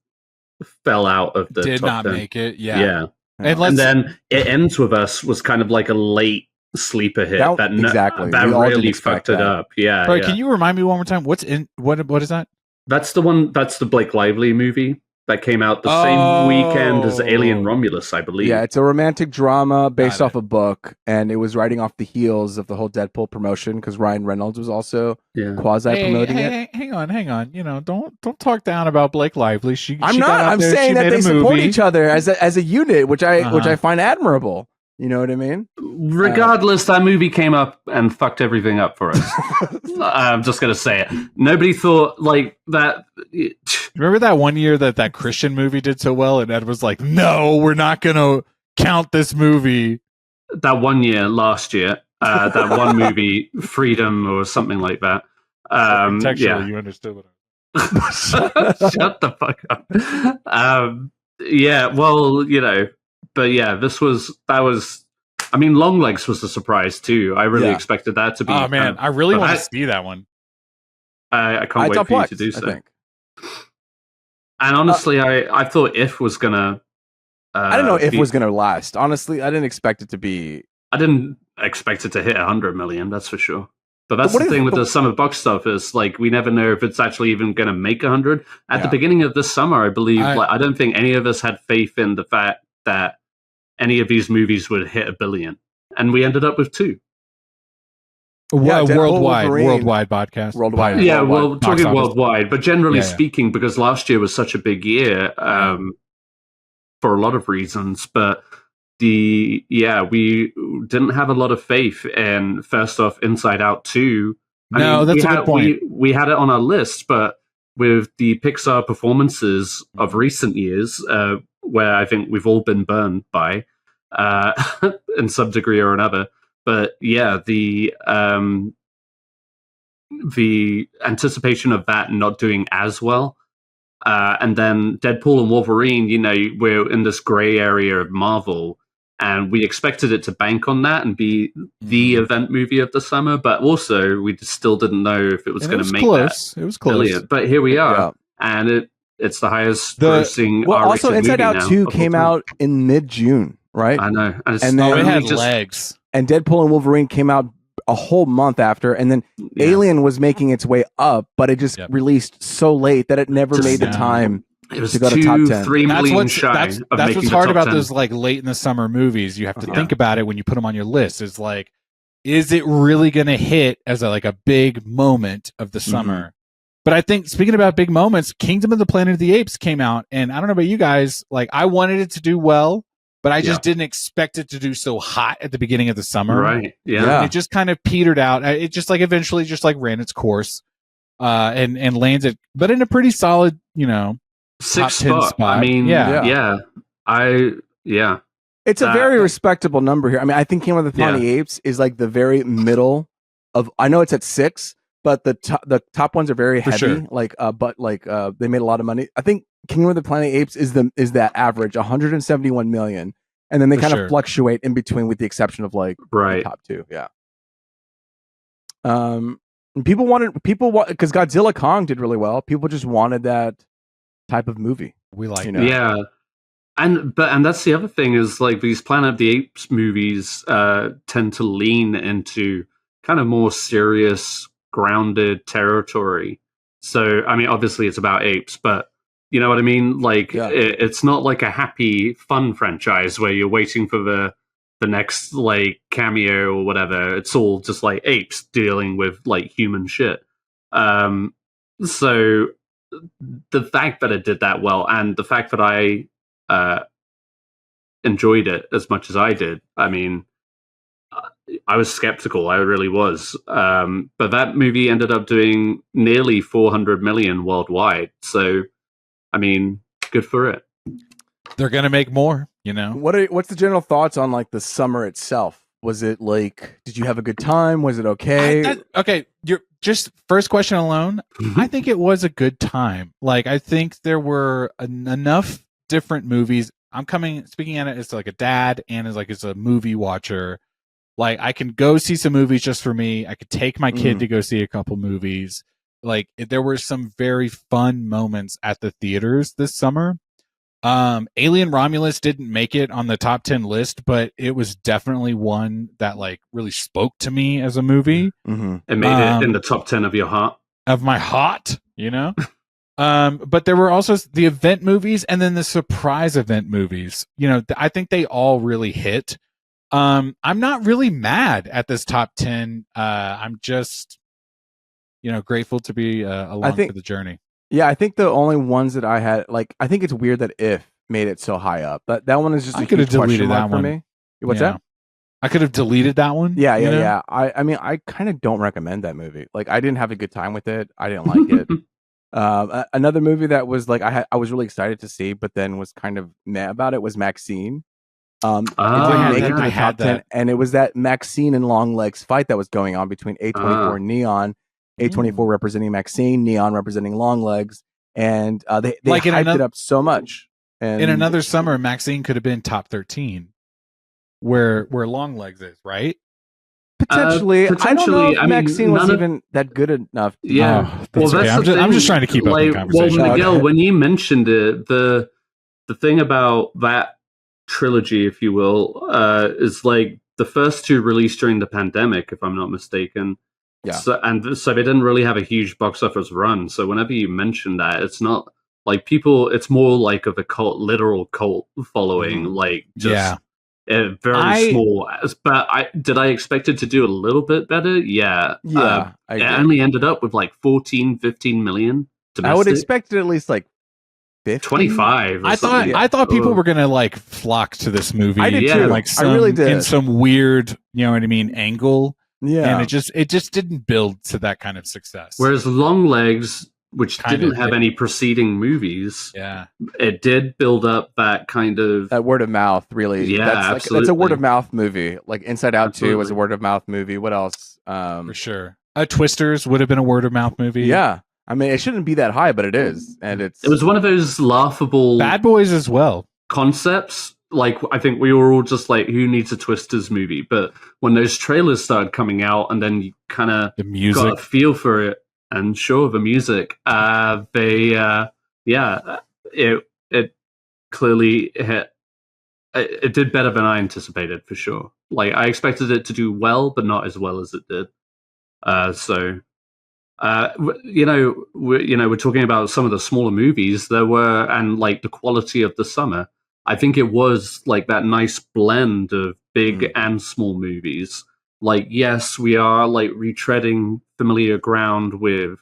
S3: fell out of the
S2: did
S3: top
S2: not
S3: 10.
S2: make it. Yeah.
S3: And then It Ends With Us was kind of like a late sleeper hit that really fucked it up. Yeah.
S2: Right, can you remind me one more time? What is that?
S3: That's the one. That's the Blake Lively movie that came out the same weekend as Alien Romulus, I believe.
S1: Yeah, it's a romantic drama based off a book, and it was riding off the heels of the whole Deadpool promotion because Ryan Reynolds was also quasi promoting it.
S2: Hang on. You know, don't talk down about Blake Lively.
S1: I'm saying that they support each other as a unit, which I find admirable. You know what I mean?
S3: Regardless, that movie came up and fucked everything up for us. I'm just going to say it. Nobody thought like that.
S2: Remember that one year that Christian movie did so well, and Ed was like, no, we're not going to count this movie.
S3: That one year, last year, that one movie, Freedom or something like that.
S2: Contextually, you understood what
S3: Shut the fuck up. Yeah, well, you know. But yeah, I mean, Longlegs was a surprise too. I really expected that to be.
S2: Oh man, I really want to see that one.
S3: I can't wait for you to do so. And honestly, I thought If was gonna.
S1: I didn't know If was gonna last. Honestly, I didn't expect it to be.
S3: I didn't expect it to hit 100 million. That's for sure. But that's the thing with the summer box stuff is like we never know if it's actually even going to make 100. At the beginning of this summer, I believe. I don't think any of us had faith in the fact that any of these movies would hit 1 billion, and we ended up with 2.
S2: Worldwide podcast.
S1: Worldwide.
S3: Yeah, well, talking worldwide, but generally speaking, because last year was such a big year for a lot of reasons. But we didn't have a lot of faith in, first off, Inside Out 2.
S2: That's a good point.
S3: We had it on our list, but with the Pixar performances of recent years, where I think we've all been burned by, in some degree or another. But yeah, the anticipation of that not doing as well, and then Deadpool and Wolverine, you know, we're in this gray area of Marvel, and we expected it to bank on that and be the event movie of the summer, but also we still didn't know if it was going to make that.
S2: It was close.
S3: Brilliant. But here we are, and it's the highest grossing.
S1: Well, also Inside Out 2 came out in mid-June, right?
S3: I know,
S1: and then
S2: it had legs.
S1: And Deadpool and Wolverine came out a whole month after, and then Alien was making its way up, but it just released so late that it never made the time.
S3: It was
S1: to go to top 10.
S3: 3 million shy.
S2: That's what's hard about those like late in the summer movies. You have to think about it when you put them on your list. Is like, is it really going to hit as a big moment of the summer? But I think, speaking about big moments, Kingdom of the Planet of the Apes came out, and I don't know about you guys, like I wanted it to do well, but I just didn't expect it to do so hot at the beginning of the summer.
S3: Right. Yeah.
S2: And it just kind of petered out. It just like eventually just like ran its course, and landed, but in a pretty solid, you know,
S3: 6th spot. I mean,
S1: It's a very respectable number here. I mean, I think Kingdom of the Planet of the Apes is like the very middle of. I know it's at 6, but the top ones are very heavy. Sure. They made a lot of money. I think Kingdom of the Planet of the Apes is that average 171 million, and then they kind of fluctuate in between, with the exception of like the top 2. Yeah. People because Godzilla Kong did really well. People just wanted that type of movie.
S2: We like,
S3: yeah. And that's the other thing is like these Planet of the Apes movies tend to lean into kind of more serious, grounded territory. So I mean, obviously it's about apes, but you know what I mean. Like it's not like a happy, fun franchise where you're waiting for the next like cameo or whatever. It's all just like apes dealing with like human shit. So the fact that it did that well, and the fact that I enjoyed it as much as I did. I mean, I was skeptical. I really was. But that movie ended up doing nearly 400 million worldwide. So, I mean, good for it.
S2: They're gonna make more. You know.
S1: What's the general thoughts on like the summer itself? Was it like? Did you have a good time? Was it okay?
S2: Okay, you're just first question alone. I think it was a good time. Like I think there were enough different movies. I'm speaking at it as like a dad and as a movie watcher. Like I can go see some movies just for me. I could take my kid to go see a couple movies. Like there were some very fun moments at the theaters this summer. Alien Romulus didn't make it on the top 10 list, but it was definitely one that like really spoke to me as a movie.
S3: It made it in the top 10 of your heart.
S2: Of my heart, you know? But there were also the event movies and then the surprise event movies. You know, I think they all really hit. I'm not really mad at this top 10. I'm just, grateful to be along for the journey.
S1: Yeah, I think the only ones that I had, like, I think it's weird that If made it so high up. That one is just
S2: I could have deleted that
S1: for
S2: one
S1: me. What's that?
S2: I could have deleted that one.
S1: Yeah. I mean, I kind of don't recommend that movie. Like, I didn't have a good time with it. I didn't like it. Another movie that was like I was really excited to see, but then was kind of mad about it was Maxine. It didn't make it to the top 10, and it was that Maxine and Longlegs fight that was going on between A24 and Neon. A24 representing Maxine, Neon representing Longlegs, and they like hyped it up so much. And
S2: in another summer, Maxine could have been top 13, where Longlegs is, right?
S1: Potentially. I don't know if Maxine was even that good enough.
S3: Yeah,
S2: I'm just trying to keep up the conversation.
S3: Well, Miguel, when you mentioned it, the thing about that trilogy, if you will, is like the first two released during the pandemic, if I'm not mistaken.
S1: Yeah.
S3: So they didn't really have a huge box office run. So whenever you mention that, it's not like people. It's more like of a literal cult following, like just very small. But did I expect it to do a little bit better? Yeah.
S1: Yeah.
S3: It only ended up with like 14, 15 million. Domestic.
S1: I would expect it at least like 50?
S3: 25.
S2: I thought people were gonna like flock to this movie.
S1: I did too.
S2: Like
S1: I really did.
S2: In some weird, you know what I mean, angle.
S1: Yeah,
S2: and it just didn't build to that kind of success.
S3: Whereas Longlegs, which didn't have any preceding movies, it did build up that kind of
S1: that word of mouth. Really,
S3: yeah,
S1: that's a word of mouth movie. Like Inside Out 2 was a word of mouth movie. What else?
S2: For sure, Twisters would have been a word of mouth movie.
S1: Yeah, I mean it shouldn't be that high, but it is, and it
S3: was one of those laughable
S2: Bad Boys as well
S3: concepts. Like, I think we were all just like, who needs a Twisters movie? But when those trailers started coming out and then you kind of got a feel for it, and sure, the music, it clearly hit. It did better than I anticipated, for sure. Like, I expected it to do well, but not as well as it did. We're talking about some of the smaller movies there were, and like the quality of the summer. I think it was like that nice blend of big and small movies. Like, yes, we are like retreading familiar ground with,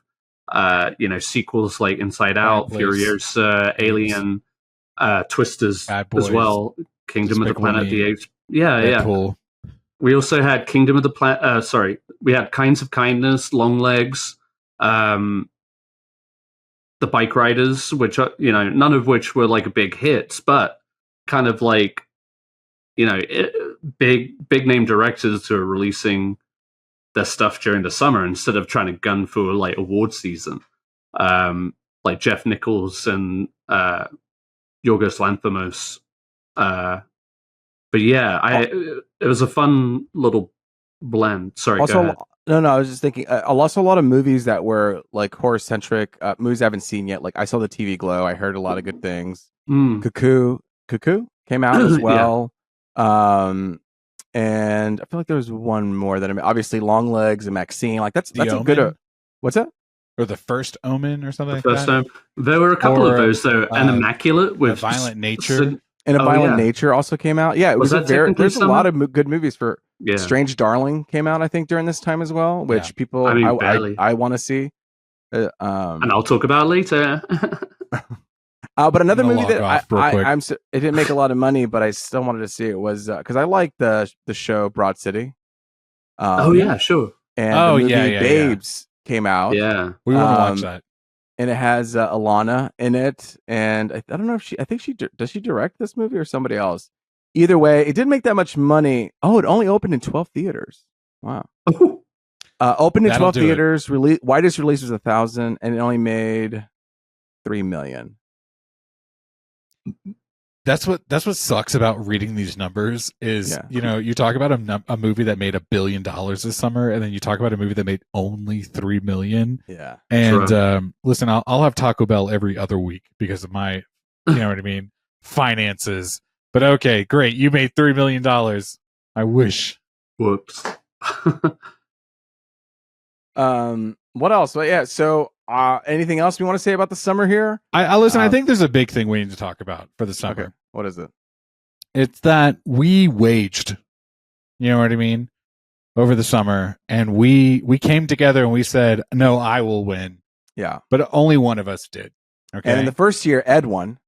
S3: sequels like Inside Out, Furiosa, Alien, Twisters as well, Kingdom of the Planet of the Apes. Yeah. We also had Kingdom of the Planet. We had Kinds of Kindness, Longlegs, the Bike Riders, which are, none of which were like big hits, but kind of like, big name directors who are releasing their stuff during the summer instead of trying to gun for like award season, like Jeff Nichols and Yorgos Lanthimos. But yeah, it was a fun little blend. Sorry.
S1: Also, No, I was just thinking. I lost a lot of movies that were like horror centric. Movies I haven't seen yet. Like I saw the TV Glow. I heard a lot of good things. Cuckoo came out as well. And I feel like there was one more that obviously Longlegs and Maxine. Like that's a good. What's that?
S2: Or The First Omen or something.
S3: First Omen. There were a couple of those though. An Immaculate with
S2: Violent Nature.
S1: And A Violent Nature also came out. Yeah, it was there's a lot of good movies for.
S3: Yeah.
S1: Strange Darling came out, I think, during this time as well, which people I want to see.
S3: And I'll talk about later.
S1: But another movie that it didn't make a lot of money, but I still wanted to see it was because I like the show Broad City.
S3: Sure.
S1: And the movie Babes came out.
S3: Yeah,
S2: we want to watch that.
S1: And it has Alana in it, and I don't know if does she direct this movie or somebody else. Either way, it didn't make that much money. Oh, it only opened in 12 theaters. Wow. Opened in 12 theaters. Widest release was 1,000, and it only made $3 million.
S2: That's what sucks about reading these numbers is, you talk about a movie that made $1 billion this summer, and then you talk about a movie that made only $3 million.
S1: Yeah.
S2: And listen, I'll have Taco Bell every other week because of my, you know what I mean, finances. But okay, great. You made $3 million. I wish.
S3: Whoops.
S1: What else? But yeah, so anything else we want to say about the summer here?
S2: I listen, I think there's a big thing we need to talk about for the summer.
S1: Okay. What is it?
S2: It's that we waged, you know what I mean, over the summer, and we came together and we said, no, I will win.
S1: Yeah.
S2: But only one of us did. Okay.
S1: And in the first year, Ed won.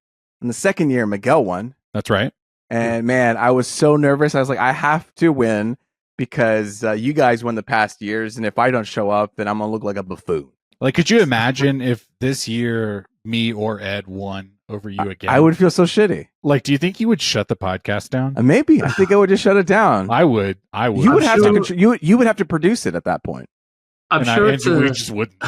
S1: In the second year, Miguel won.
S2: That's right.
S1: And man, I was so nervous. I was like, I have to win because you guys won the past years. And if I don't show up, then I'm going to look like a buffoon.
S2: Like, could you imagine if this year me or Ed won over you again?
S1: I would feel so shitty.
S2: Like, do you think you would shut the podcast down?
S1: Maybe. I think I would just shut it down.
S2: I would.
S1: You would have to. You would have to produce it at that point.
S3: I'm sure
S2: we just wouldn't.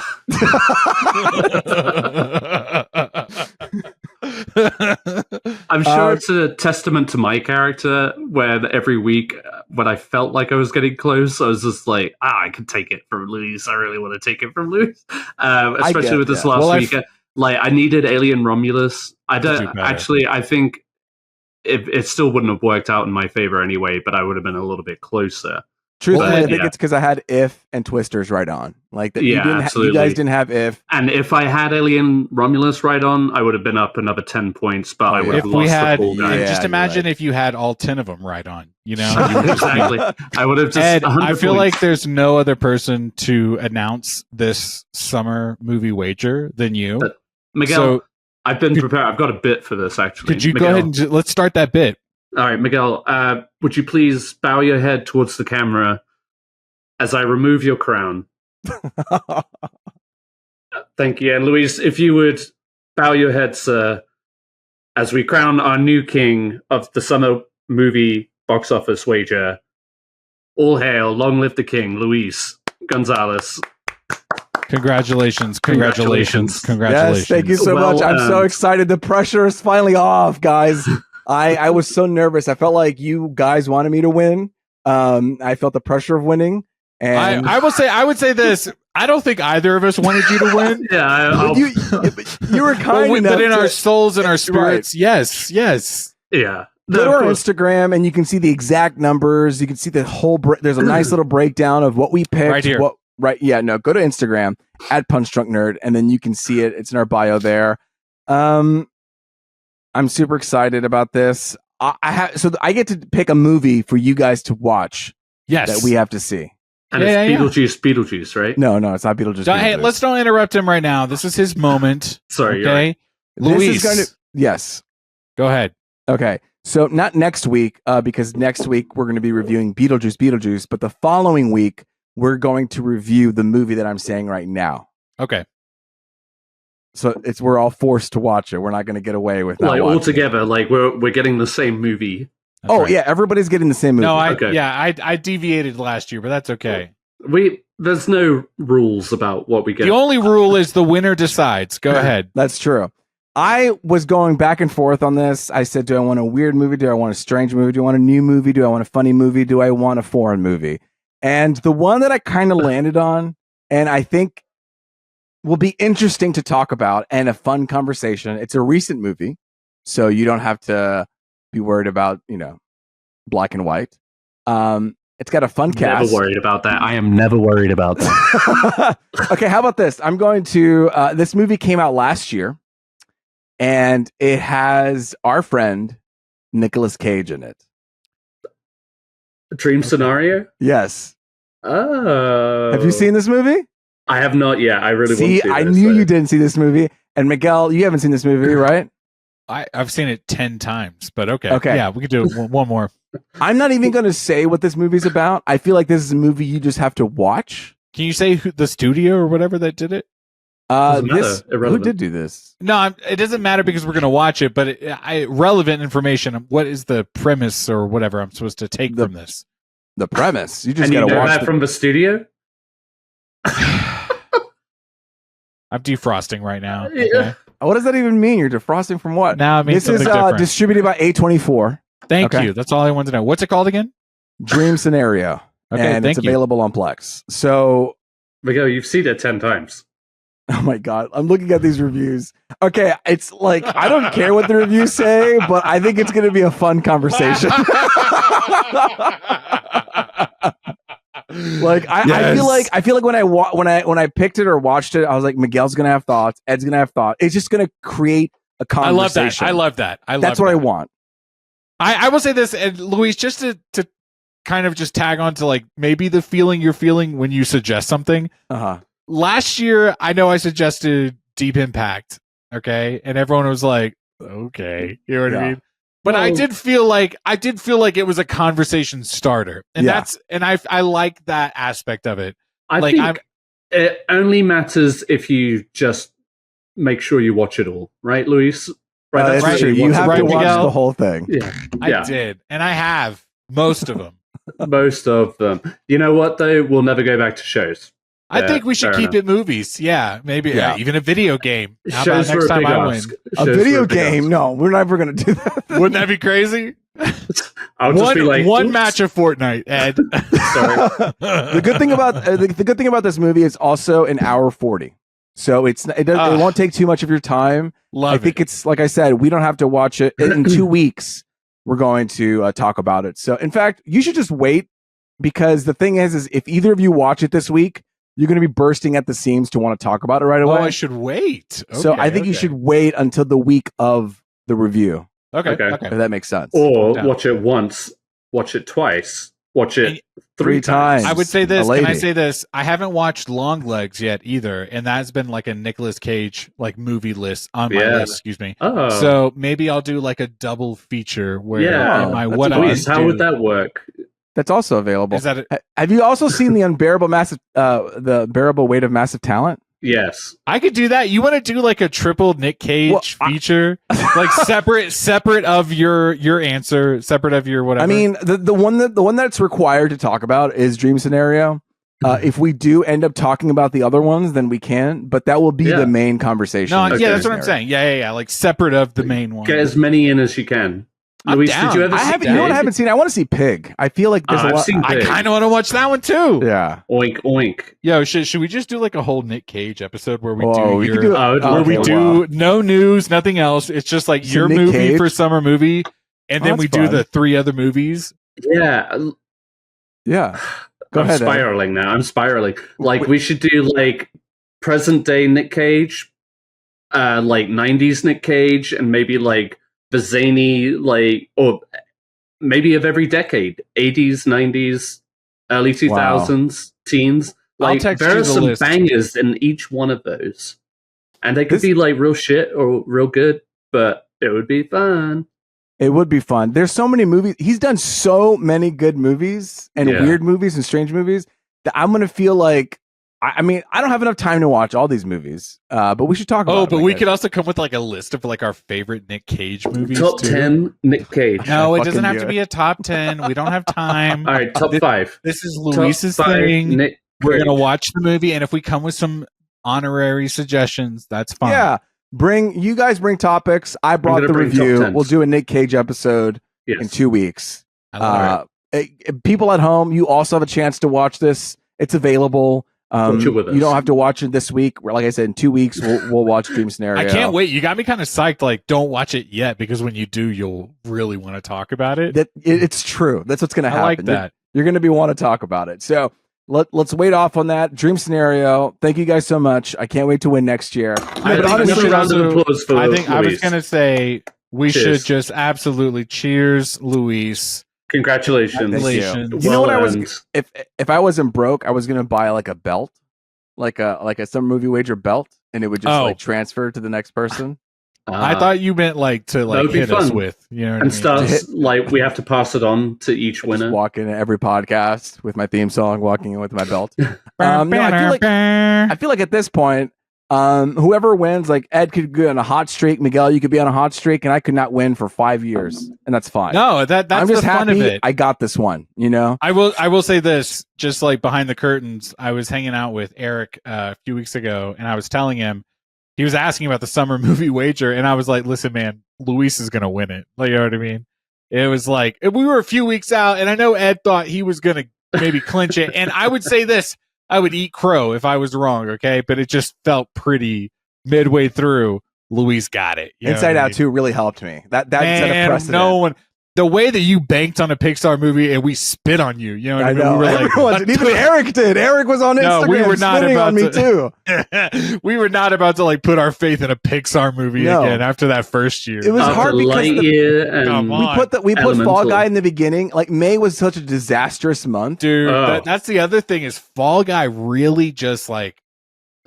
S3: I'm sure it's a testament to my character where every week when I felt like I was getting close, I was just like, I can take it from Luis. I really want to take it from Luis. Especially with this last week. Like, I needed Alien Romulus. I think it still wouldn't have worked out in my favor anyway, but I would have been a little bit closer.
S1: Truthfully, I think it's because I had If and Twisters right on. Like that, you guys didn't have If.
S3: And if I had Alien Romulus right on, I would have been up another 10 points, but I would have lost the full guy.
S2: Just imagine if you had all 10 of them right on. You know,
S3: exactly. I would have just.
S2: Ed, I feel like there's no other person to announce this summer movie wager than you,
S3: Miguel. I've been prepared. I've got a bit for this actually.
S2: Could you go ahead and let's start that bit?
S3: All right, Miguel, would you please bow your head towards the camera as I remove your crown? Thank you. And Luis, if you would bow your head, sir, as we crown our new king of the summer movie box office wager. All hail, long live the king, Luis Gonzalez.
S2: Congratulations.
S1: Yes, thank you so much. I'm so excited. The pressure is finally off, guys. I was so nervous. I felt like you guys wanted me to win. I felt the pressure of winning. And
S2: I would say this. I don't think either of us wanted you to win.
S1: You were kind enough.
S2: But in our souls and our spirits, right. Yes.
S3: Yeah.
S1: Go to our Instagram and you can see the exact numbers. You can see the whole. There's a nice little breakdown of what we picked.
S2: Right here.
S1: Go to Instagram at Punch Drunk Nerd, and then you can see it. It's in our bio there. I'm super excited about this. I get to pick a movie for you guys to watch.
S2: Yes,
S1: that we have to see.
S3: And it's Beetlejuice, right?
S1: No, it's not Beetlejuice.
S2: Hey, let's don't interrupt him right now. This is his moment.
S3: Sorry,
S2: okay, Luis.
S1: Yes,
S2: go ahead.
S1: Okay, so not next week, because next week we're going to be reviewing Beetlejuice, but the following week we're going to review the movie that I'm saying right now.
S2: Okay.
S1: So we're all forced to watch it. We're not going to get away with that.
S3: Like all together, like we're getting the same movie.
S1: That's right. Yeah, everybody's getting the same movie.
S2: No, I deviated last year, but that's okay.
S3: There's no rules about what we get.
S2: The only rule is the winner decides. Go ahead.
S1: That's true. I was going back and forth on this. I said, do I want a weird movie? Do I want a strange movie? Do I want a new movie? Do I want a funny movie? Do I want a foreign movie? And the one that I kind of landed on, and I think will be interesting to talk about and a fun conversation. It's a recent movie, so you don't have to be worried about, black and white. It's got a fun cast.
S4: Never worried about that. I am never worried about that.
S1: Okay, how about this? I'm going to. This movie came out last year, and it has our friend Nicolas Cage in it.
S3: Dream Scenario?
S1: Yes.
S3: Oh.
S1: Have you seen this movie?
S3: I have not yet. I really want to see this.
S1: I knew you didn't see this movie. And Miguel, you haven't seen this movie, right?
S2: I've seen it 10 times, but okay. Yeah, we could do one more.
S1: I'm not even going to say what this movie's about. I feel like this is a movie you just have to watch.
S2: Can you say the studio or whatever that did it?
S1: Who did do this?
S2: No, it doesn't matter because we're going to watch it, but relevant information. What is the premise or whatever I'm supposed to take from this?
S1: The premise. You just
S3: got
S1: to watch
S3: that from the studio?
S2: I'm defrosting right now. Okay?
S1: What does that even mean? You're defrosting from what?
S2: Now it means
S1: this is distributed by A24.
S2: Thank you. That's all I wanted to know. What's it called again?
S1: Dream Scenario.
S2: Okay,
S1: and it's available on Plex. So,
S3: Miguel, you've seen it 10 times.
S1: Oh my God. I'm looking at these reviews. Okay. It's like, I don't care what the reviews say, but I think it's going to be a fun conversation. I feel like when I picked it or watched it, I was like, Miguel's going to have thoughts. Ed's going to have thoughts. It's just going to create a conversation.
S2: I love that.
S1: That's what I want.
S2: I will say this, and Luis, just to kind of just tag on to like maybe the feeling you're feeling when you suggest something. Last year, I know I suggested Deep Impact, okay, and everyone was like, "Okay," you know what I mean. But I did feel like it was a conversation starter, and I like that aspect of it.
S3: I think it only matters if you just make sure you watch it all, right, Luis?
S1: Right, that's true. You have to watch the whole thing.
S3: Yeah,
S2: I did, and I have most of them.
S3: Most of them. You know what though? We'll never go back to shows.
S2: I think we should keep it movies. Yeah, maybe even a video game. How
S3: shows
S2: about next time I win?
S1: A video game? No, we're never going to do that.
S2: Wouldn't that be crazy?
S3: I'll just be like,
S2: one match of Fortnite, Ed.
S3: Sorry.
S1: The good thing about this movie is also an hour 40. So it won't take too much of your time. I think it's like I said, we don't have to watch it in 2 weeks. We're going to talk about it. So in fact, you should just wait, because the thing is if either of you watch it this week, you're going to be bursting at the seams to want to talk about it right away.
S2: Oh, I should wait. Okay,
S1: so I think you should wait until the week of the review.
S2: Okay.
S1: If that makes sense.
S3: Or watch it once, watch it twice, watch it three times.
S2: I would say this. Can I say this? I haven't watched Longlegs yet either, and that's been like a Nicolas Cage like movie list on my list. Excuse me.
S3: Oh.
S2: So maybe I'll do like a double feature where
S3: how would that work?
S1: That's also available.
S2: Is that
S1: have you also seen the unbearable weight of massive talent?
S3: Yes,
S2: I could do that. You want to do like a triple Nick Cage feature, like separate of your answer, separate of your whatever.
S1: I mean, the one that's required to talk about is Dream Scenario. If we do end up talking about the other ones, then we can. But that will be the main conversation.
S2: No, that's what I'm saying. Yeah. Like separate of the main one.
S3: Get as many in as you can. Luis, did you ever see
S1: you know what I haven't seen? I want to see Pig. I feel like there's a lot.
S2: I kind of want to watch that one too.
S1: Yeah.
S3: Oink oink.
S2: Yo, should we just do like a whole Nick Cage episode where we do no news, nothing else? It's just like your movie Cage for summer movie, and then we do the 3 other movies.
S3: Yeah.
S1: Yeah.
S3: I'm spiraling now. I'm spiraling. Like we should do like present day Nick Cage, like 90s Nick Cage, and maybe like the zany, like, or maybe of every decade, 80s, 90s, early 2000s, teens. Like, there are some bangers in each one of those. And they could be like real shit or real good, but it would be fun.
S1: It would be fun. There's so many movies. He's done so many good movies and weird movies and strange movies that I'm going to feel like, I mean, I don't have enough time to watch all these movies, but we should talk about it.
S2: Oh, but we could also come with like a list of like our favorite Nick Cage movies.
S3: Top 10 Nick Cage.
S2: No, it doesn't have to be a top 10. We don't have time.
S3: All right, top 5.
S2: This is Luis's thing. We're going to watch the movie, and if we come with some honorary suggestions, that's fine.
S1: Yeah. You guys bring topics. I brought the review. We'll do a Nick Cage episode in 2 weeks.
S2: I love it.
S1: people at home, you also have a chance to watch this. It's available. You don't have to watch it this week. Like I said, in 2 weeks we'll watch Dream Scenario.
S2: I can't wait. You got me kind of psyched. Like, don't watch it yet, because when you do, you'll really want to talk about it.
S1: It's true. That's what's going to happen.
S2: I like that.
S1: You're going to be want to talk about it. So let's wait off on that. Dream Scenario. Thank you guys so much. I can't wait to win next year.
S2: I was going to say we should just absolutely cheers, Luis.
S3: Congratulations.
S1: You know what I was if I wasn't broke, I was gonna buy like a belt, like a summer movie wager belt, and it would just like transfer to the next person.
S2: I thought you meant like to like hit us with, you know what
S3: and
S2: I mean?
S3: start like we have to pass it on to each winner.
S1: Just walk in every podcast with my theme song, walking in with my belt. I feel like at this point, whoever wins, like Ed could go on a hot streak, Miguel, you could be on a hot streak, and I could not win for 5 years, and that's fine.
S2: No, that's
S1: I'm just
S2: the fun
S1: happy
S2: of it.
S1: I got this one, you know.
S2: I will say this, just like behind the curtains, I was hanging out with Eric a few weeks ago, and I was telling him, he was asking about the summer movie wager, and I was like, listen, man, Luis is gonna win it. Like, you know what I mean? It was like we were a few weeks out, and I know Ed thought he was gonna maybe clinch it, and I would say this. I would eat crow if I was wrong, okay? But it just felt pretty midway through. Luis got it.
S1: Inside Out 2 really helped me. That set a precedent.
S2: The way that you banked on a Pixar movie and we spit on you, you know what I mean?
S1: Know.
S2: We were like,
S1: even Eric did. Eric was on Instagram.
S2: No, we were not
S1: spitting
S2: about
S1: on me too.
S2: We were not about to like put our faith in a Pixar movie again after that first year.
S1: It was hard because we put Fall Guy in the beginning. Like May was such a disastrous month,
S2: dude. That's the other thing is Fall Guy really just like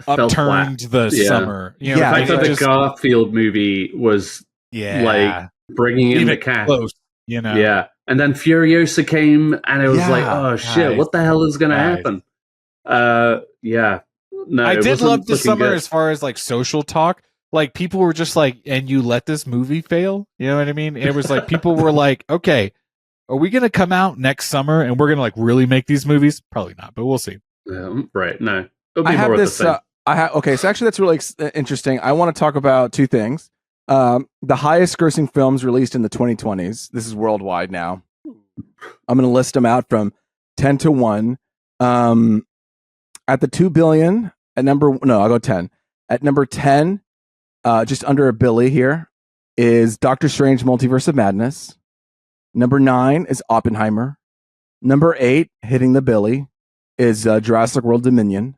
S2: upturned the summer. You know,
S3: I thought the Garfield movie was like bringing in the cat.
S2: Close. You know,
S3: and then Furiosa came, and it was like, oh shit, what the hell is going to happen? No,
S2: I did love this summer as far as like social talk. Like people were just like, and you let this movie fail. You know what I mean? It was like people were like, okay, are we going to come out next summer and we're going to like really make these movies? Probably not, but we'll see.
S3: Right? No, it'll be
S1: I have
S3: more
S1: this.
S3: Of the same.
S1: Okay, so actually that's really interesting. I want to talk about two things. The highest grossing films released in the 2020s. This is worldwide now. I'm going to list them out from 10 to 1. At the 2 billion, I'll go 10. At number 10, just under a billy here, is Doctor Strange Multiverse of Madness. Number 9 is Oppenheimer. Number 8, hitting the billy, is Jurassic World Dominion.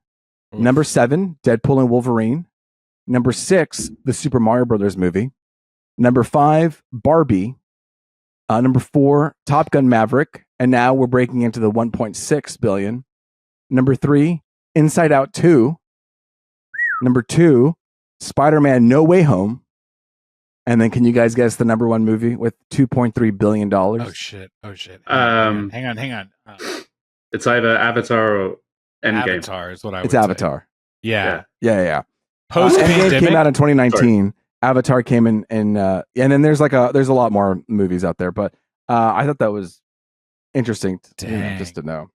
S1: Number 7, Deadpool and Wolverine. Number 6, the Super Mario Brothers movie. Number 5, Barbie. Number 4, Top Gun Maverick. And now we're breaking into the 1.6 billion. Number 3, Inside Out 2. Number 2, Spider-Man No Way Home. And then can you guys guess the number 1 movie with $2.3 billion?
S2: Oh, shit. Hang on.
S3: It's either Avatar or Endgame.
S2: Avatar is what I would
S1: say. It's Avatar.
S2: Yeah.
S1: Endgame came out in 2019. Sorry. Avatar came in, and then there's a lot more movies out there, but I thought that was interesting just to know.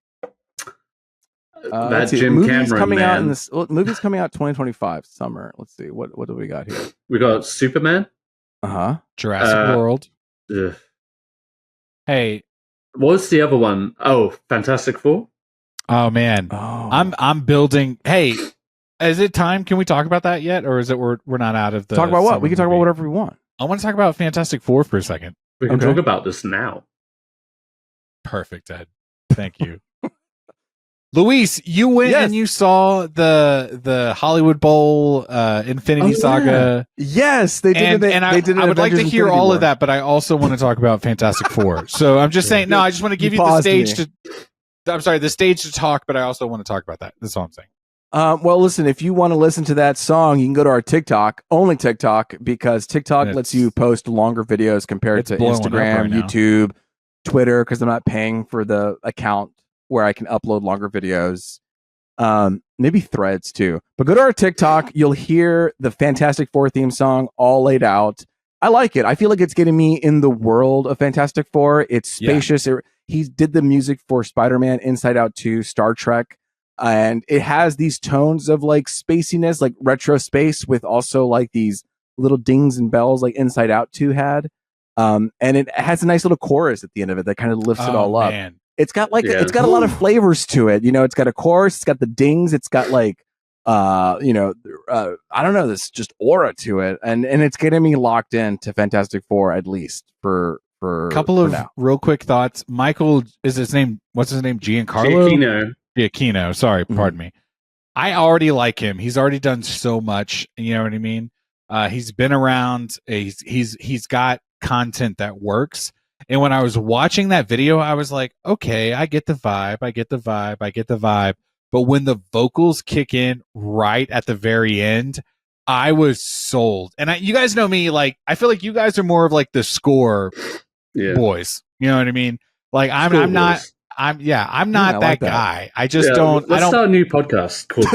S3: That Jim
S1: movies
S3: Cameron
S1: coming
S3: man.
S1: out in this movies coming out 2025 summer. Let's see what do we got here.
S3: We got Superman.
S2: Jurassic World.
S3: Ugh.
S2: Hey,
S3: what was the other one? Oh, Fantastic Four.
S2: Oh man, I'm building. Hey, is it time? Can we talk about that yet, or is it we're not out of the
S1: talk about what? We can talk about whatever we want.
S2: I want to talk about Fantastic Four for a second.
S3: We can talk about this now.
S2: Perfect, Ed. Thank you. Luis, you went and you saw the Hollywood Bowl Infinity Saga.
S1: Yes, they did.
S2: I would like to hear all of that, but I also want to talk about Fantastic Four. So I'm just saying, I just want to give you the stage the stage to talk, but I also want to talk about that. That's all I'm saying.
S1: Well, listen, if you want to listen to that song, you can go to our TikTok, only TikTok, because TikTok lets you post longer videos compared to Instagram, YouTube, Twitter, because I'm not paying for the account where I can upload longer videos. Maybe Threads too. But go to our TikTok, you'll hear the Fantastic Four theme song all laid out. I like it. I feel like it's getting me in the world of Fantastic Four. It's spacious. He did the music for Spider-Man, Inside Out 2, Star Trek. And it has these tones of like spaciness, like retro space, with also like these little dings and bells like Inside Out 2 had. And it has a nice little chorus at the end of it that kind of lifts it all up. it's got like it's got a lot of flavors to it. You know, it's got a chorus, it's got the dings, it's got like I don't know, this just aura to it, and it's getting me locked in to Fantastic Four at least for a
S2: couple of real quick thoughts. Michael is his name. What's his name? Giacchino. Sorry, pardon me. I already like him. He's already done so much. You know what I mean? He's been around. He's got content that works. And when I was watching that video, I was like, okay, I get the vibe. But when the vocals kick in right at the very end, I was sold. And you guys know me, like, I feel like you guys are more of like the score boys. You know what I mean? Like I'm not that guy. I just don't.
S3: Let's start a new podcast called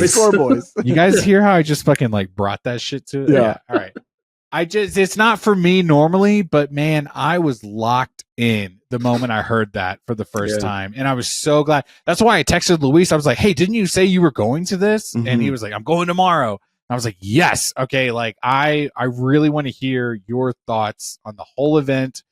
S1: Score Boys.
S2: You guys hear how I just fucking like brought that shit to it?
S1: Yeah.
S2: All right. It's not for me normally, but man, I was locked in the moment I heard that for the first time. And I was so glad. That's why I texted Luis. I was like, hey, didn't you say you were going to this? Mm-hmm. And he was like, I'm going tomorrow. And I was like, yes. Okay. Like I really want to hear your thoughts on the whole event,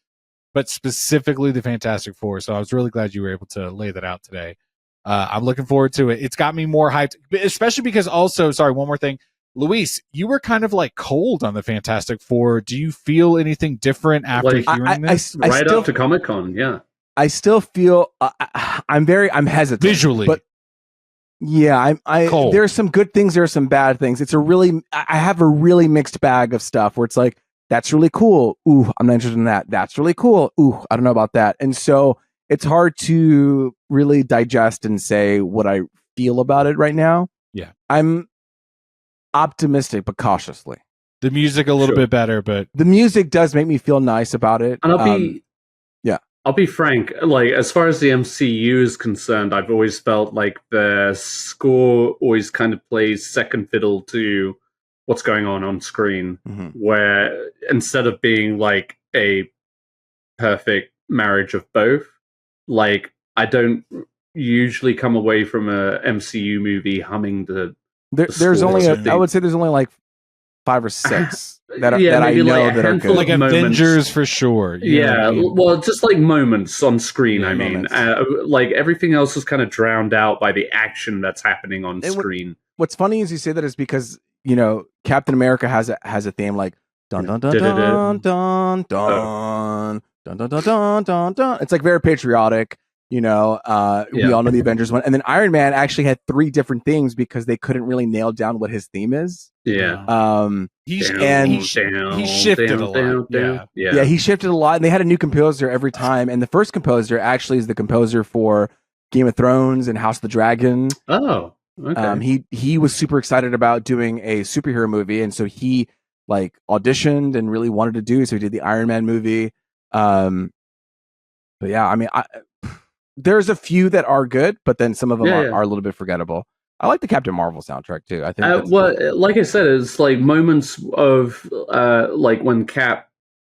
S2: but specifically the Fantastic Four. So I was really glad you were able to lay that out today. I'm looking forward to it. It's got me more hyped, especially because also, sorry, one more thing. Luis, you were kind of like cold on the Fantastic Four. Do you feel anything different after hearing this?
S3: Right after Comic-Con, yeah.
S1: I still feel I'm hesitant
S2: visually,
S1: but yeah, there's some good things, there are some bad things. I have a really mixed bag of stuff where it's like, that's really cool. Ooh, I'm not interested in that. That's really cool. Ooh, I don't know about that. And so it's hard to really digest and say what I feel about it right now.
S2: Yeah.
S1: I'm optimistic, but cautiously.
S2: The music a little bit better, but
S1: the music does make me feel nice about it.
S3: And I'll be frank, like as far as the MCU is concerned, I've always felt like the score always kind of plays second fiddle to what's going on screen, where instead of being like a perfect marriage of both, like I don't usually come away from a MCU movie humming
S1: there's only I would say there's only like 5 or 6 that I know
S3: like
S1: that are good.
S2: Like Avengers for sure.
S3: Yeah, well, just like moments on screen. Like everything else is kind of drowned out by the action that's happening on screen.
S1: What's funny is you say that is because Captain America has a theme like dun dun dun dun dun dun dun dun dun dun dun dun. It's like very patriotic. We all know the Avengers one. And then Iron Man actually had 3 different themes because they couldn't really nail down what his theme is.
S3: Yeah.
S2: He shifted a lot.
S1: Yeah, he shifted a lot. And they had a new composer every time. And the first composer actually is the composer for Game of Thrones and House of the Dragon.
S3: Oh, okay.
S1: He was super excited about doing a superhero movie. And so he like auditioned and really wanted to do. So he did the Iron Man movie. But yeah, I mean, there's a few that are good, but then some of them are a little bit forgettable. I like the Captain Marvel soundtrack too. I think.
S3: Like I said, it's like moments of like when Cap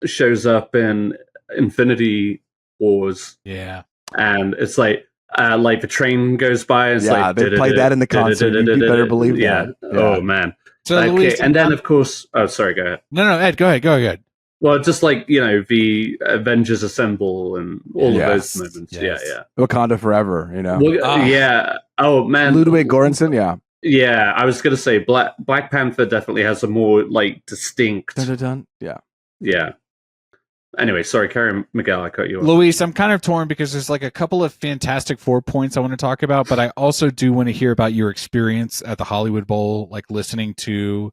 S3: shows up in Infinity Wars.
S2: Yeah,
S3: and it's like the train goes by. And it's
S1: they played that in the concert. You better believe that.
S3: Yeah. Oh man.
S2: So Luis,
S3: and then of course, sorry, go ahead.
S2: No, Ed, go ahead.
S3: Well, just like, the Avengers Assemble and all of those moments.
S1: Yes. Yeah. Wakanda Forever,
S3: Yeah. Oh, man.
S1: Ludwig Göransson, yeah.
S3: Yeah, I was going to say Black Panther definitely has a more, like, distinct...
S1: Dun. Yeah.
S3: Yeah. Anyway, sorry, carry Miguel, I cut you off.
S2: Luis, I'm kind of torn because there's like a couple of Fantastic Four points I want to talk about, but I also do want to hear about your experience at the Hollywood Bowl, like listening to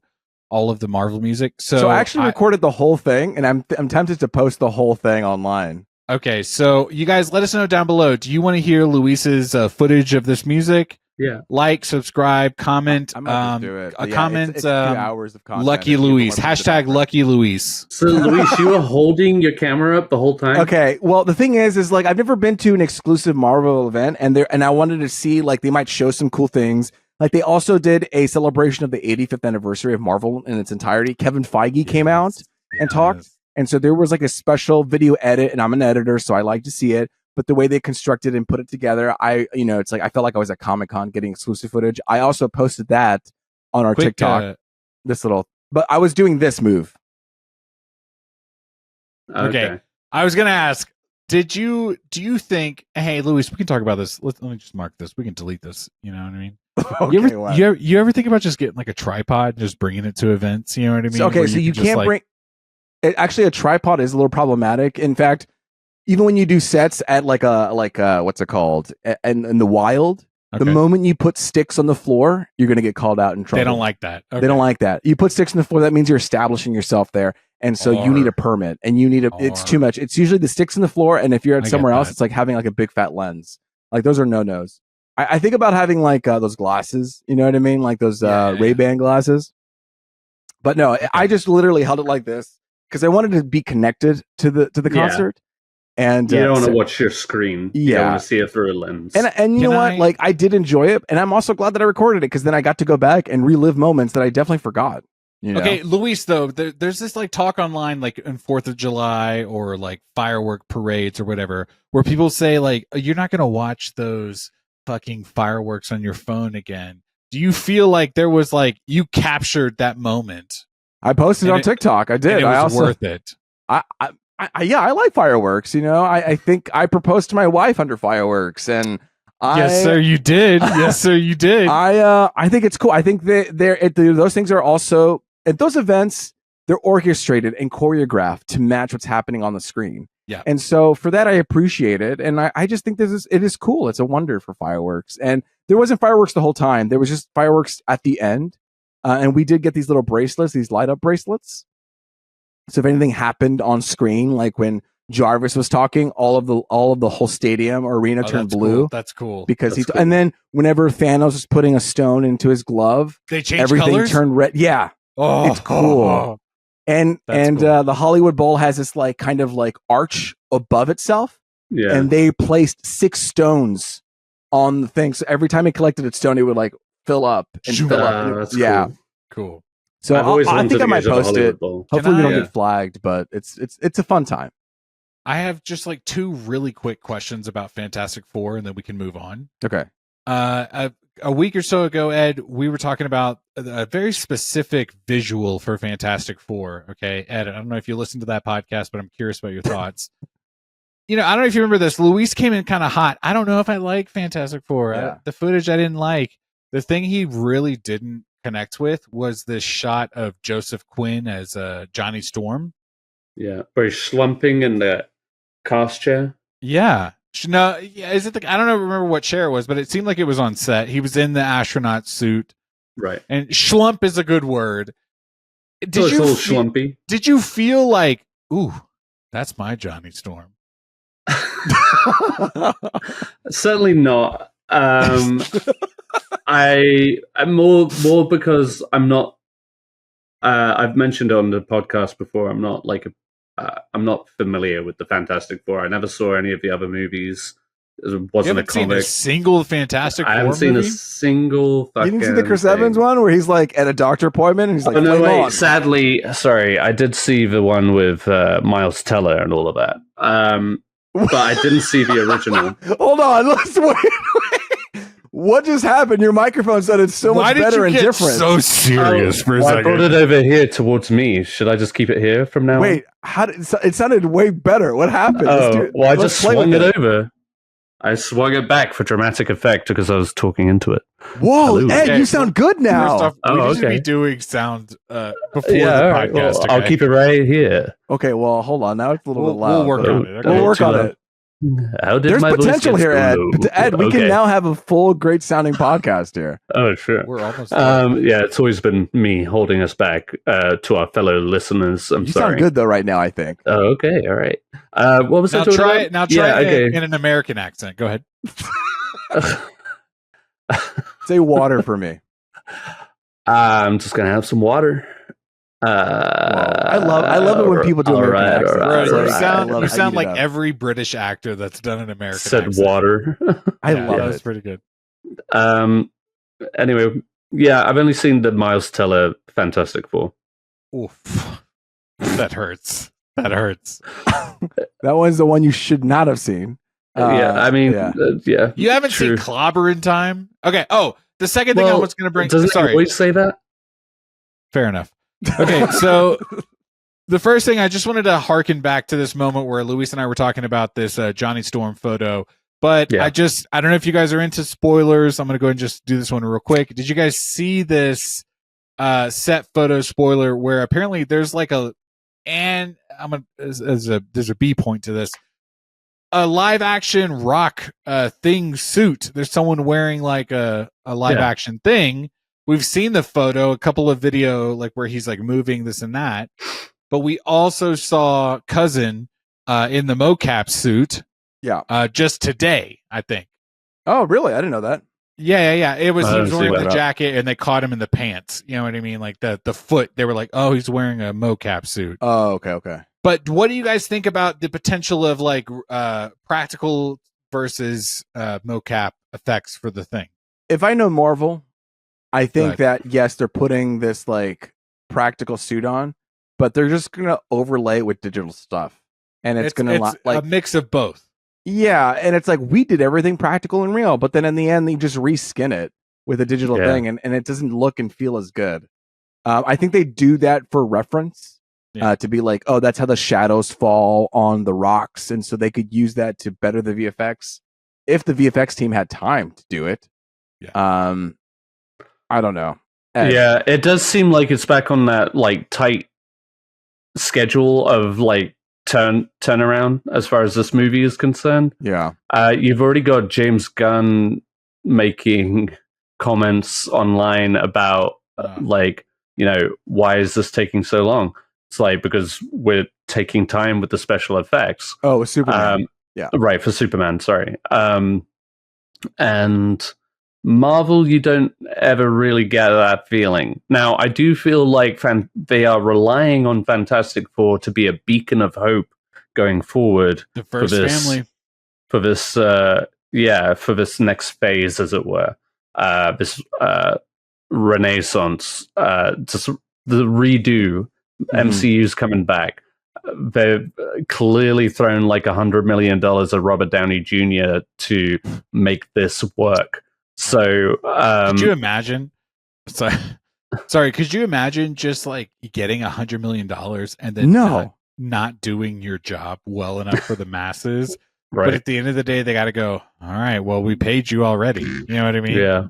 S2: all of the Marvel music. So
S1: I actually recorded the whole thing, and I'm tempted to post the whole thing online.
S2: Okay, so you guys let us know down below. Do you want to hear Luis's footage of this music?
S3: Yeah.
S2: Like, subscribe, comment.
S1: I might just do it.
S2: Comment.
S1: It's 2 hours of content.
S2: Lucky Luis. Hashtag Lucky Luis.
S3: So, Luis, you were holding your camera up the whole time?
S1: Okay. Well, the thing is like I've never been to an exclusive Marvel event, and I wanted to see like they might show some cool things. Like they also did a celebration of the 85th anniversary of Marvel in its entirety. Kevin Feige came out and talked. And so there was like a special video edit, and I'm an editor, so I like to see it. But the way they constructed and put it together, it's like I felt like I was at Comic-Con getting exclusive footage. I also posted that on our TikTok. But I was doing this move.
S2: Okay. I was going to ask, do you think? Hey, Luis, we can talk about this. Let me just mark this. We can delete this. You know what I mean?
S1: Okay,
S2: you ever think about just getting like a tripod and just bringing it to events? You know what I mean?
S1: So you can't bring. Actually, a tripod is a little problematic. In fact, even when you do sets at like what's it called? In the wild, the moment you put sticks on the floor, you're going to get called out in trouble.
S2: They don't like that. Okay.
S1: They don't like that. You put sticks on the floor, that means you're establishing yourself there. And so you need a permit, and you need it's too much. It's usually the sticks on the floor, and if you're at somewhere else, it's like having like a big fat lens. Like those are no-nos. I think about having like those glasses, you know what I mean? Like those Ray-Ban glasses. But no, I just literally held it like this because I wanted to be connected to the concert. And
S3: you don't want to watch your screen. You don't want to see it through a lens.
S1: And you know what? Like I did enjoy it, and I'm also glad that I recorded it because then I got to go back and relive moments that I definitely forgot. You know?
S2: Okay, Luis, though, there's this like talk online, like in 4th of July or like firework parades or whatever, where people say like, you're not going to watch those fucking fireworks on your phone again. Do you feel like there was like, you captured that moment?
S1: I posted on TikTok. I did.
S2: It was worth it.
S1: I like fireworks. You know, I think I proposed to my wife under fireworks, and
S2: yes, sir, you did. Yes, sir, you did.
S1: I think it's cool. I think those things are also at those events. They're orchestrated and choreographed to match what's happening on the screen.
S2: Yeah,
S1: and so for that, I appreciate it, and I just think it is cool. It's a wonder for fireworks, and there wasn't fireworks the whole time. There was just fireworks at the end, and we did get these little bracelets, these light up bracelets. So if anything happened on screen, like when Jarvis was talking, all of the whole stadium or arena turned blue.
S2: Cool. That's cool.
S1: Because and then whenever Thanos was putting a stone into his glove,
S2: they changed
S1: everything
S2: colors?
S1: turned red. Yeah.
S2: Oh,
S1: it's cool. And cool. The Hollywood Bowl has this like kind of like arch above itself.
S3: Yeah.
S1: And they placed 6 stones on the thing. So every time it collected its stone, it would like fill up and fill up.
S3: That's
S2: cool.
S1: So I think I might post it. Hopefully we don't get flagged, but it's a fun time.
S2: I have just like 2 really quick questions about Fantastic Four, and then we can move on.
S1: Okay.
S2: A week or so ago, Ed, we were talking about a very specific visual for Fantastic Four. Okay, Ed, I don't know if you listened to that podcast, but I'm curious about your thoughts. You know, I don't know if you remember this. Luis came in kind of hot. I don't know if I like Fantastic Four.
S1: Yeah.
S2: The footage I didn't like. The thing he really didn't connect with was this shot of Joseph Quinn as Johnny Storm.
S3: Yeah, where he's slumping in the cast chair.
S2: Yeah. No, is it I don't remember what chair it was, but it seemed like it was on set. He was in the astronaut suit.
S3: Right.
S2: And schlump is a good word.
S3: It's a little schlumpy. Did
S2: you feel like, ooh, that's my Johnny Storm?
S3: Certainly not. I'm more because I'm not. I've mentioned on the podcast before. I'm not like I'm not familiar with the Fantastic Four. I never saw any of the other movies. It wasn't a comic.
S2: Seen a single Fantastic Four
S3: I haven't seen a single.
S1: You didn't see the Chris Evans one where he's like at a doctor appointment and he's like,
S3: "Oh no, wait." Sadly, sorry, I did see the one with Miles Teller and all of that. But I didn't see the original.
S1: Hold on, let's wait. What just happened? Your microphone sounded so much better and different.
S2: So serious for a second.
S3: I brought it over here towards me. Should I just keep it here from now?
S1: Wait, it sounded way better. What happened?
S3: Well, I just swung it over. I swung it back for dramatic effect because I was talking into it.
S1: Whoa, hello. Ed, you sound good now.
S2: First off, we should be doing sound before the podcast.
S3: Well, okay. I'll keep it right here.
S1: Okay, well, hold on. Now it's a little bit loud.
S2: We'll work on it. Okay.
S1: We'll work on it.
S3: How did
S1: There's
S3: my
S1: potential here, Ed. Ed, we
S3: okay.
S1: can now have a full, great sounding podcast here.
S3: Oh, sure.
S2: We're almost
S3: yeah, it's always been me holding us back to our fellow listeners. I'm
S1: you
S3: sorry.
S1: sound good though right now, I think.
S3: Oh, okay, all right. What was
S2: now
S3: I talking
S2: try
S3: about?
S2: it. Now try it in an American accent. Go ahead.
S1: Say water for me.
S3: I'm just gonna have some water.
S1: I love it when people do American accents.
S2: You sound like every British actor that's done an American
S3: said
S2: accent.
S3: Water.
S1: I love it.
S2: That was pretty good.
S3: Anyway, yeah, I've only seen the Miles Teller Fantastic Four.
S2: Oof. That hurts. That hurts.
S1: That one's the one you should not have seen.
S3: Yeah, I mean, yeah.
S2: You haven't seen Clobber in Time? Okay. Oh, the second thing I was going to bring.
S3: Doesn't he always say that?
S2: Fair enough. Okay, so the first thing, I just wanted to harken back to this moment where Luis and I were talking about this Johnny Storm photo. But I don't know if you guys are into spoilers. I'm going to go ahead and just do this one real quick. Did you guys see this set photo spoiler where apparently there's like there's a B point to this, a live action rock thing suit. There's someone wearing like a live action thing. We've seen the photo, a couple of video like where he's like moving this and that. But we also saw Cousin in the mocap suit.
S1: Yeah.
S2: Just today, I think.
S1: Oh, really? I didn't know that.
S2: Yeah. He was wearing the jacket and they caught him in the pants. You know what I mean? Like the foot, they were like, oh, he's wearing a mocap suit.
S1: Oh, okay.
S2: But what do you guys think about the potential of like practical versus mocap effects for the thing?
S1: If I know Marvel, I think that, yes, they're putting this like practical suit on, but they're just going to overlay it with digital stuff. And it's going to like
S2: a mix of both.
S1: Yeah. And it's like, we did everything practical and real, but then in the end, they just reskin it with a digital thing and it doesn't look and feel as good. I think they do that for reference to be like, oh, that's how the shadows fall on the rocks. And so they could use that to better the VFX if the VFX team had time to do it. Yeah. I don't know.
S4: Yeah, it does seem like it's back on that like tight schedule of like turnaround as far as this movie is concerned.
S1: Yeah.
S4: You've already got James Gunn making comments online about like, you know, why is this taking so long? It's like because we're taking time with the special effects.
S1: Oh, with Superman.
S4: Right, for Superman, sorry. And Marvel, you don't ever really get that feeling. Now, I do feel like they are relying on Fantastic Four to be a beacon of hope going forward.
S2: The first family.
S4: For this, for this next phase, as it were. This renaissance, just the redo. MCU's coming back. They've clearly thrown like $100 million at Robert Downey Jr. to make this work. So,
S2: could you imagine? Sorry, could you imagine just like getting $100 million and then not doing your job well enough for the masses?
S4: Right.
S2: But at the end of the day, they got to go, all right, well, we paid you already. You know what I mean?
S4: Yeah.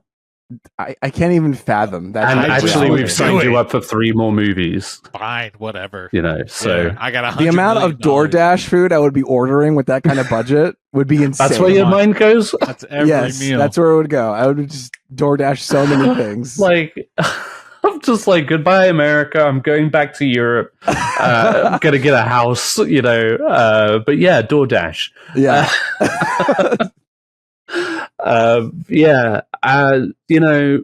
S1: I can't even fathom that.
S4: And actually, we've signed you up for 3 more movies.
S2: Fine, whatever.
S4: You know, so
S2: I got
S1: the amount of DoorDash food I would be ordering with that kind of budget would be insane.
S4: That's where your mind goes.
S2: That's every meal.
S1: That's where it would go. I would just DoorDash so many things.
S4: Like, I'm just like, goodbye, America. I'm going back to Europe. I'm gonna get a house. You know, but yeah, DoorDash.
S1: Yeah.
S4: You know,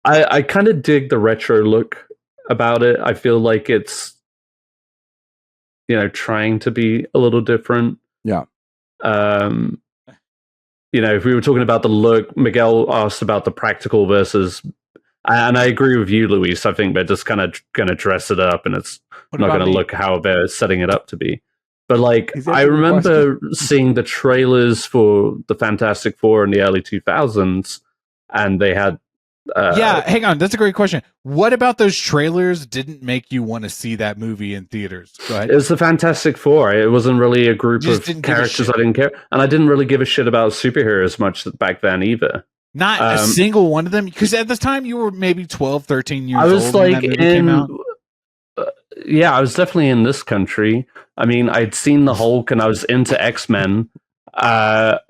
S4: I kind of dig the retro look about it. I feel like it's, you know, trying to be a little different.
S1: Yeah.
S4: You know, if we were talking about the look, Miguel asked about the practical versus, and I agree with you, Luis. I think they're just kind of going to dress it up and it's not going to look how they're setting it up to be. But like, I remember seeing the trailers for the Fantastic Four in the early 2000s, and they had.
S2: Hang on. That's a great question. What about those trailers didn't make you want to see that movie in theaters? Go ahead.
S4: It was the Fantastic Four. It wasn't really a group of characters I didn't care. And I didn't really give a shit about superheroes much back then either.
S2: Not a single one of them? Because at this time, you were maybe 12, 13 years old.
S4: I was like I was definitely in this country. I mean, I'd seen the Hulk and I was into X-Men.
S2: But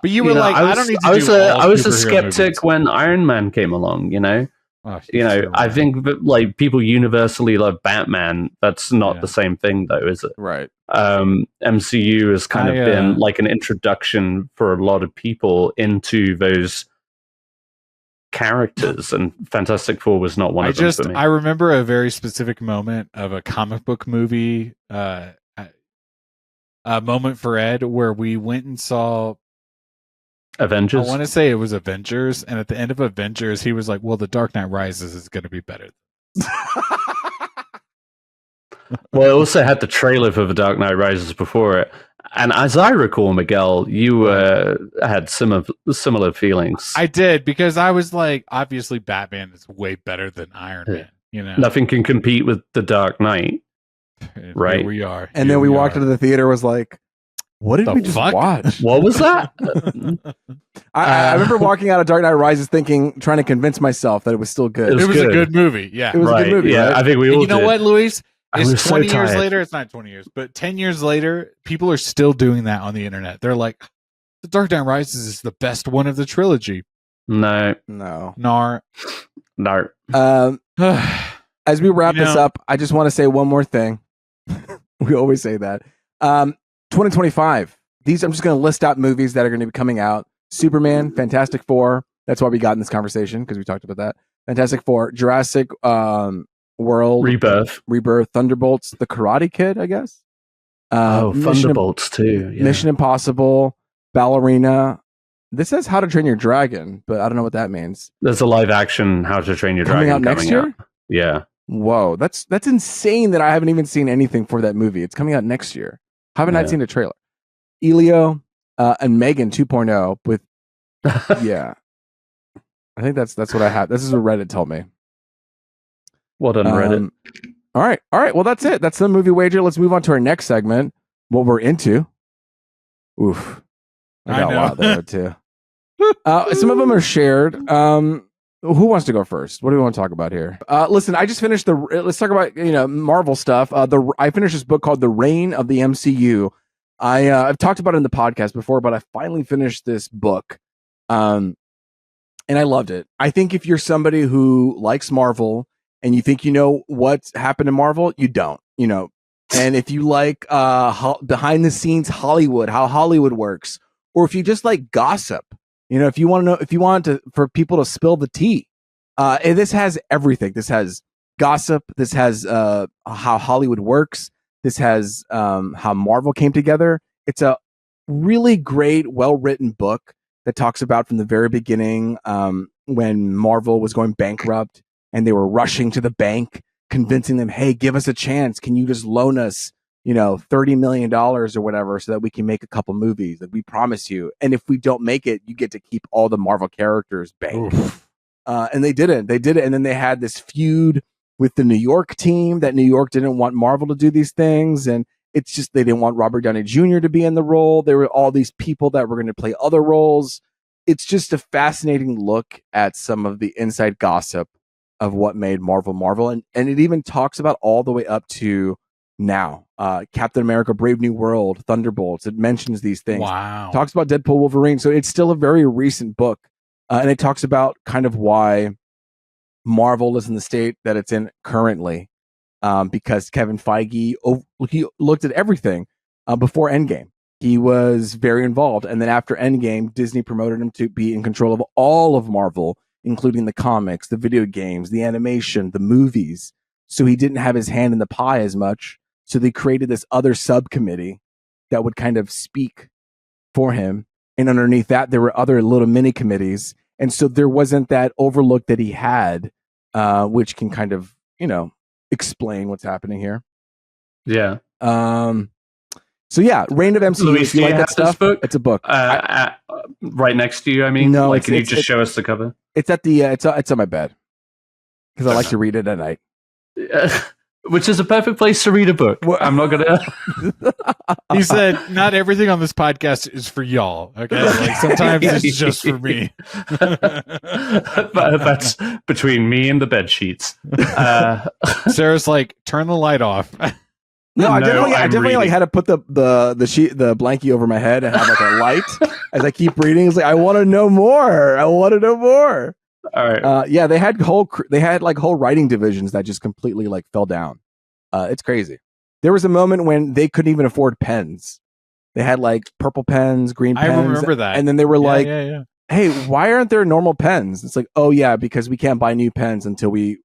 S2: you were like, I don't need to
S4: I was a skeptic movies. When Iron Man came along, you know? I think that like people universally love Batman. That's not the same thing though, is it?
S1: Right.
S4: MCU has kind of been like an introduction for a lot of people into those characters, and Fantastic Four was not one of them for me.
S2: I remember a very specific moment of a comic book movie, a moment for Ed, where we went and saw
S4: Avengers.
S2: I want to say it was Avengers, and at the end of Avengers, he was like, "Well, The Dark Knight Rises is going to be better."
S4: Well, it also had the trailer for The Dark Knight Rises before it. And as I recall, Miguel, you had similar feelings.
S2: I did, because I was like, obviously Batman is way better than Iron Man. You know,
S4: nothing can compete with The Dark Knight.
S2: And
S4: Right.
S2: Here we are.
S1: And then we walked into the theater, was like, what did we just watch?
S4: What was that?
S1: I remember walking out of Dark Knight Rises trying to convince myself that it was still good.
S2: It was a good movie. Yeah.
S1: It was a good movie.
S4: Yeah,
S1: right?
S4: I think we all
S2: You know
S4: did.
S2: what, Luis?
S4: I was
S2: It's
S4: so
S2: 20 years
S4: tired.
S2: later. It's not 20 years, but 10 years later, people are still doing that on the internet. They're like, The Dark Knight Rises is the best one of the trilogy.
S4: No.
S2: Nar.
S1: As we wrap this up, I just want to say one more thing. We always say that. 2025. I'm just going to list out movies that are going to be coming out. Superman, Fantastic Four. That's why we got in this conversation, because we talked about that. Fantastic Four, Jurassic World, Rebirth, Thunderbolts, The Karate Kid, I guess.
S4: Thunderbolts too. Yeah.
S1: Mission Impossible, Ballerina. This says How to Train Your Dragon, but I don't know what that means.
S4: There's a live action How to Train Your Dragon
S1: coming out next year.
S4: Yeah.
S1: Whoa, that's insane that I haven't even seen anything for that movie. It's coming out next year. Haven't I seen a trailer? Elio and Megan 2.0 with yeah. I think that's what I have. This is what Reddit told me.
S4: Well done, Reddit.
S1: All right. Well, that's it. That's the movie wager. Let's move on to our next segment. What we're into. Oof. I got a lot there too. Some of them are shared. Who wants to go first? What do we want to talk about here? Listen, I just finished let's talk about Marvel stuff. I finished this book called The Reign of the MCU. I've talked about it in the podcast before, but I finally finished this book. And I loved it. I think if you're somebody who likes Marvel and you think you know what's happened in Marvel, you don't, And if you like behind the scenes Hollywood, how Hollywood works, or if you just like gossip, if you want for people to spill the tea, and this has everything. This has gossip. This has how Hollywood works. This has how Marvel came together. It's a really great, well-written book that talks about from the very beginning when Marvel was going bankrupt and they were rushing to the bank, convincing them, hey, give us a chance. Can you just loan us, $30 million or whatever so that we can make a couple movies? Like, we promise you. And if we don't make it, you get to keep all the Marvel characters banked. And they didn't. And then they had this feud with the New York team that New York didn't want Marvel to do these things. And it's just they didn't want Robert Downey Jr. to be in the role. There were all these people that were going to play other roles. It's just a fascinating look at some of the inside gossip of what made Marvel. And it even talks about all the way up to now. Captain America, Brave New World, Thunderbolts. It mentions these things.
S2: Wow.
S1: Talks about Deadpool, Wolverine. So it's still a very recent book. And it talks about kind of why Marvel is in the state that it's in currently. Because Kevin Feige, he looked at everything before Endgame. He was very involved. And then after Endgame, Disney promoted him to be in control of all of Marvel, including the comics, the video games, the animation, the movies. So he didn't have his hand in the pie as much. So they created this other subcommittee that would kind of speak for him. And underneath that, there were other little mini committees. And so there wasn't that overlook that he had, which can kind of, explain what's happening here.
S4: Yeah.
S1: So yeah, Reign of MCU.
S4: Luis,
S1: if you like that stuff,
S4: book?
S1: it's a book.
S4: Right next to you, I mean?
S1: No,
S4: can you just show us the cover?
S1: It's at the it's on my bed. Because I like to read it at night.
S4: Which is a perfect place to read a book. I'm not gonna
S2: He said not everything on this podcast is for y'all. Okay. Like sometimes it's just for me.
S4: That's between me and the bed sheets.
S2: Sarah's like, turn the light off.
S1: No, I definitely had to put the blankie over my head and have like a light as I keep reading. It's like, I want to know more.
S4: All right.
S1: Yeah, they had whole writing divisions that just completely like fell down. It's crazy. There was a moment when they couldn't even afford pens. They had like purple pens, green pens.
S2: I remember that.
S1: And then they were hey, why aren't there normal pens? It's like, oh yeah, because we can't buy new pens until we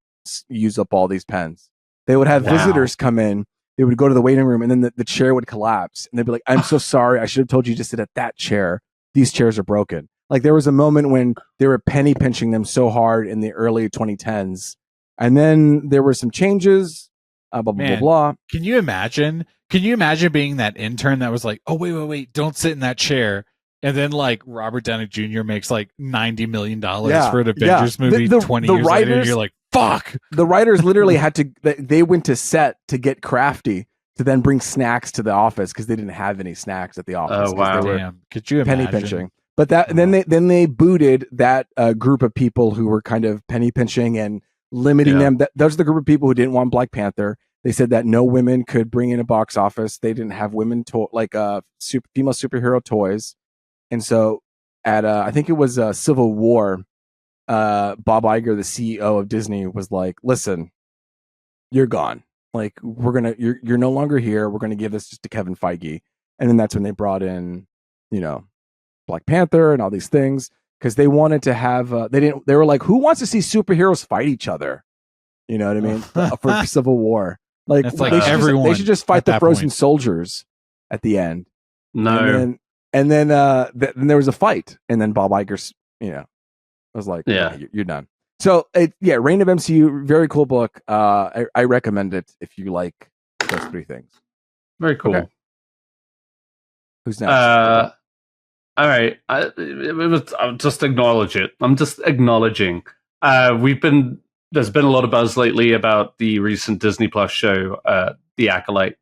S1: use up all these pens. They would have visitors come in. They would go to the waiting room and then the chair would collapse. And they'd be like, I'm so sorry. I should have told you to sit at that chair. These chairs are broken. Like there was a moment when they were penny pinching them so hard in the early 2010s. And then there were some changes, blah, blah, blah, blah.
S2: Can you imagine being that intern that was like, oh, wait, don't sit in that chair. And then like Robert Downey Jr. makes like $90 million for an Avengers movie 20 years later. And you're like, fuck.
S1: The writers literally had to. They went to set to get crafty to then bring snacks to the office because they didn't have any snacks at the office.
S4: Oh wow!
S2: Damn, could you imagine?
S1: Penny pinching. But then they booted that group of people who were kind of penny pinching and limiting them. Those are the group of people who didn't want Black Panther. They said that no women could bring in a box office. They didn't have women female superhero toys. And so at I think it was Civil War, Bob Iger, the CEO of Disney, was like, "Listen, you're gone. Like you're no longer here. We're gonna give this just to Kevin Feige." And then that's when they brought in, Black Panther and all these things because they wanted to have. They were like, "Who wants to see superheroes fight each other?" You know what I mean? For Civil War, like they should just fight the frozen soldiers at the end.
S4: No,
S1: and then there was a fight, and then Bob Iger, was like, you're done." So Reign of MCU, very cool book. I recommend it if you like those three things.
S4: Very cool.
S1: Okay. Who's next?
S4: All right, I'll just acknowledge it. I'm just acknowledging. There's been a lot of buzz lately about the recent Disney Plus show, The Acolyte,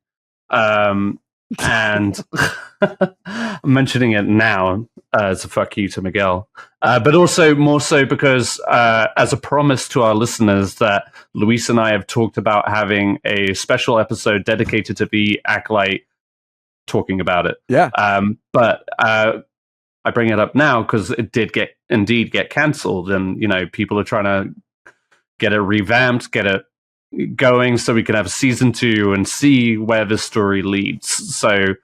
S4: and I'm mentioning it now as a fuck you to Miguel, but also more so because as a promise to our listeners that Luis and I have talked about having a special episode dedicated to The Acolyte, talking about it.
S1: Yeah.
S4: But I bring it up now because it did get cancelled, and people are trying to get it revamped, get it going, so we can have season 2 and see where the story leads. So,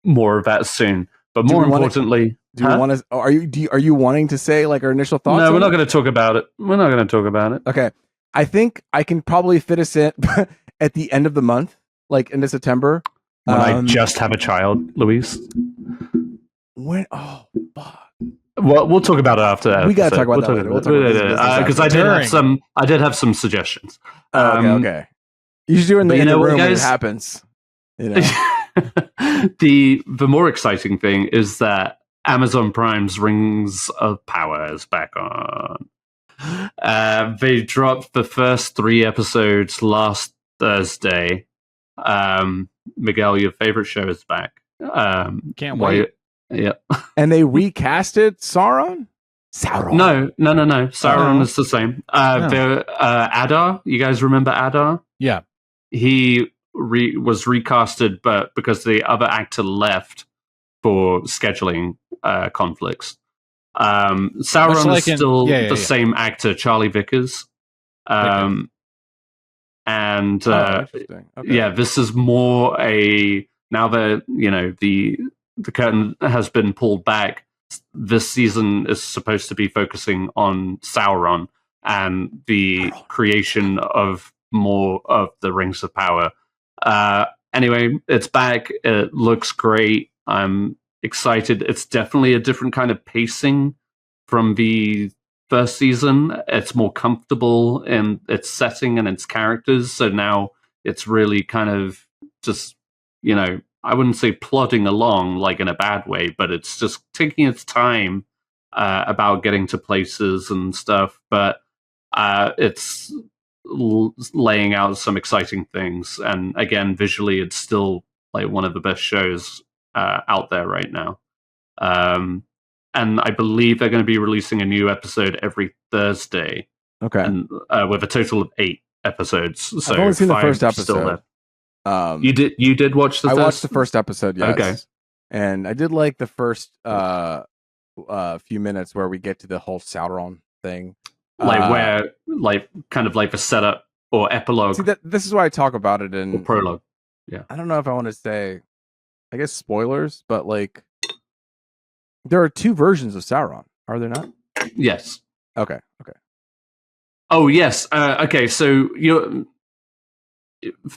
S4: more of that soon. But more importantly,
S1: are you wanting to say like our initial thoughts?
S4: No, we're not going to talk about it. We're not going to talk about it.
S1: Okay, I think I can probably fit us in at the end of the month, like into September.
S4: When I just have a child, Luis.
S1: When? Oh, fuck.
S4: Well, we'll talk about it after that.
S1: We got to talk about that later. We'll talk about
S4: because I did have some suggestions.
S1: Okay. You should do it in the room when it happens.
S4: The more exciting thing is that Amazon Prime's Rings of Power is back on. They dropped the first 3 episodes last Thursday. Miguel, your favorite show is back.
S2: Can't wait.
S4: Yeah.
S1: And they recasted Sauron?
S4: No. Sauron is the same. Adar, you guys remember Adar?
S2: Yeah.
S4: He was recasted, but because the other actor left for scheduling conflicts. Sauron is still the same actor, Charlie Vickers. And this is more now that the curtain has been pulled back. This season is supposed to be focusing on Sauron and the creation of more of the Rings of Power. Anyway, it's back. It looks great. I'm excited. It's definitely a different kind of pacing from the first season. It's more comfortable in its setting and its characters. So now it's really kind of just, I wouldn't say plodding along like in a bad way, but it's just taking its time about getting to places and stuff. But it's laying out some exciting things. And again, visually, it's still like one of the best shows out there right now. And I believe they're going to be releasing a new episode every Thursday.
S1: Okay.
S4: And with a total of 8 episodes. So
S1: I've only seen the first episode.
S4: You did watch
S1: I watched the first episode, yes.
S4: Okay.
S1: And I did like the first few minutes where we get to the whole Sauron thing.
S4: Kind of like the setup or epilogue.
S1: See, this is why I talk about it in
S4: prologue. Yeah.
S1: I don't know if I want to say, I guess spoilers, but like there are 2 versions of Sauron, are there not?
S4: Yes.
S1: Okay.
S4: Oh, yes. Okay, so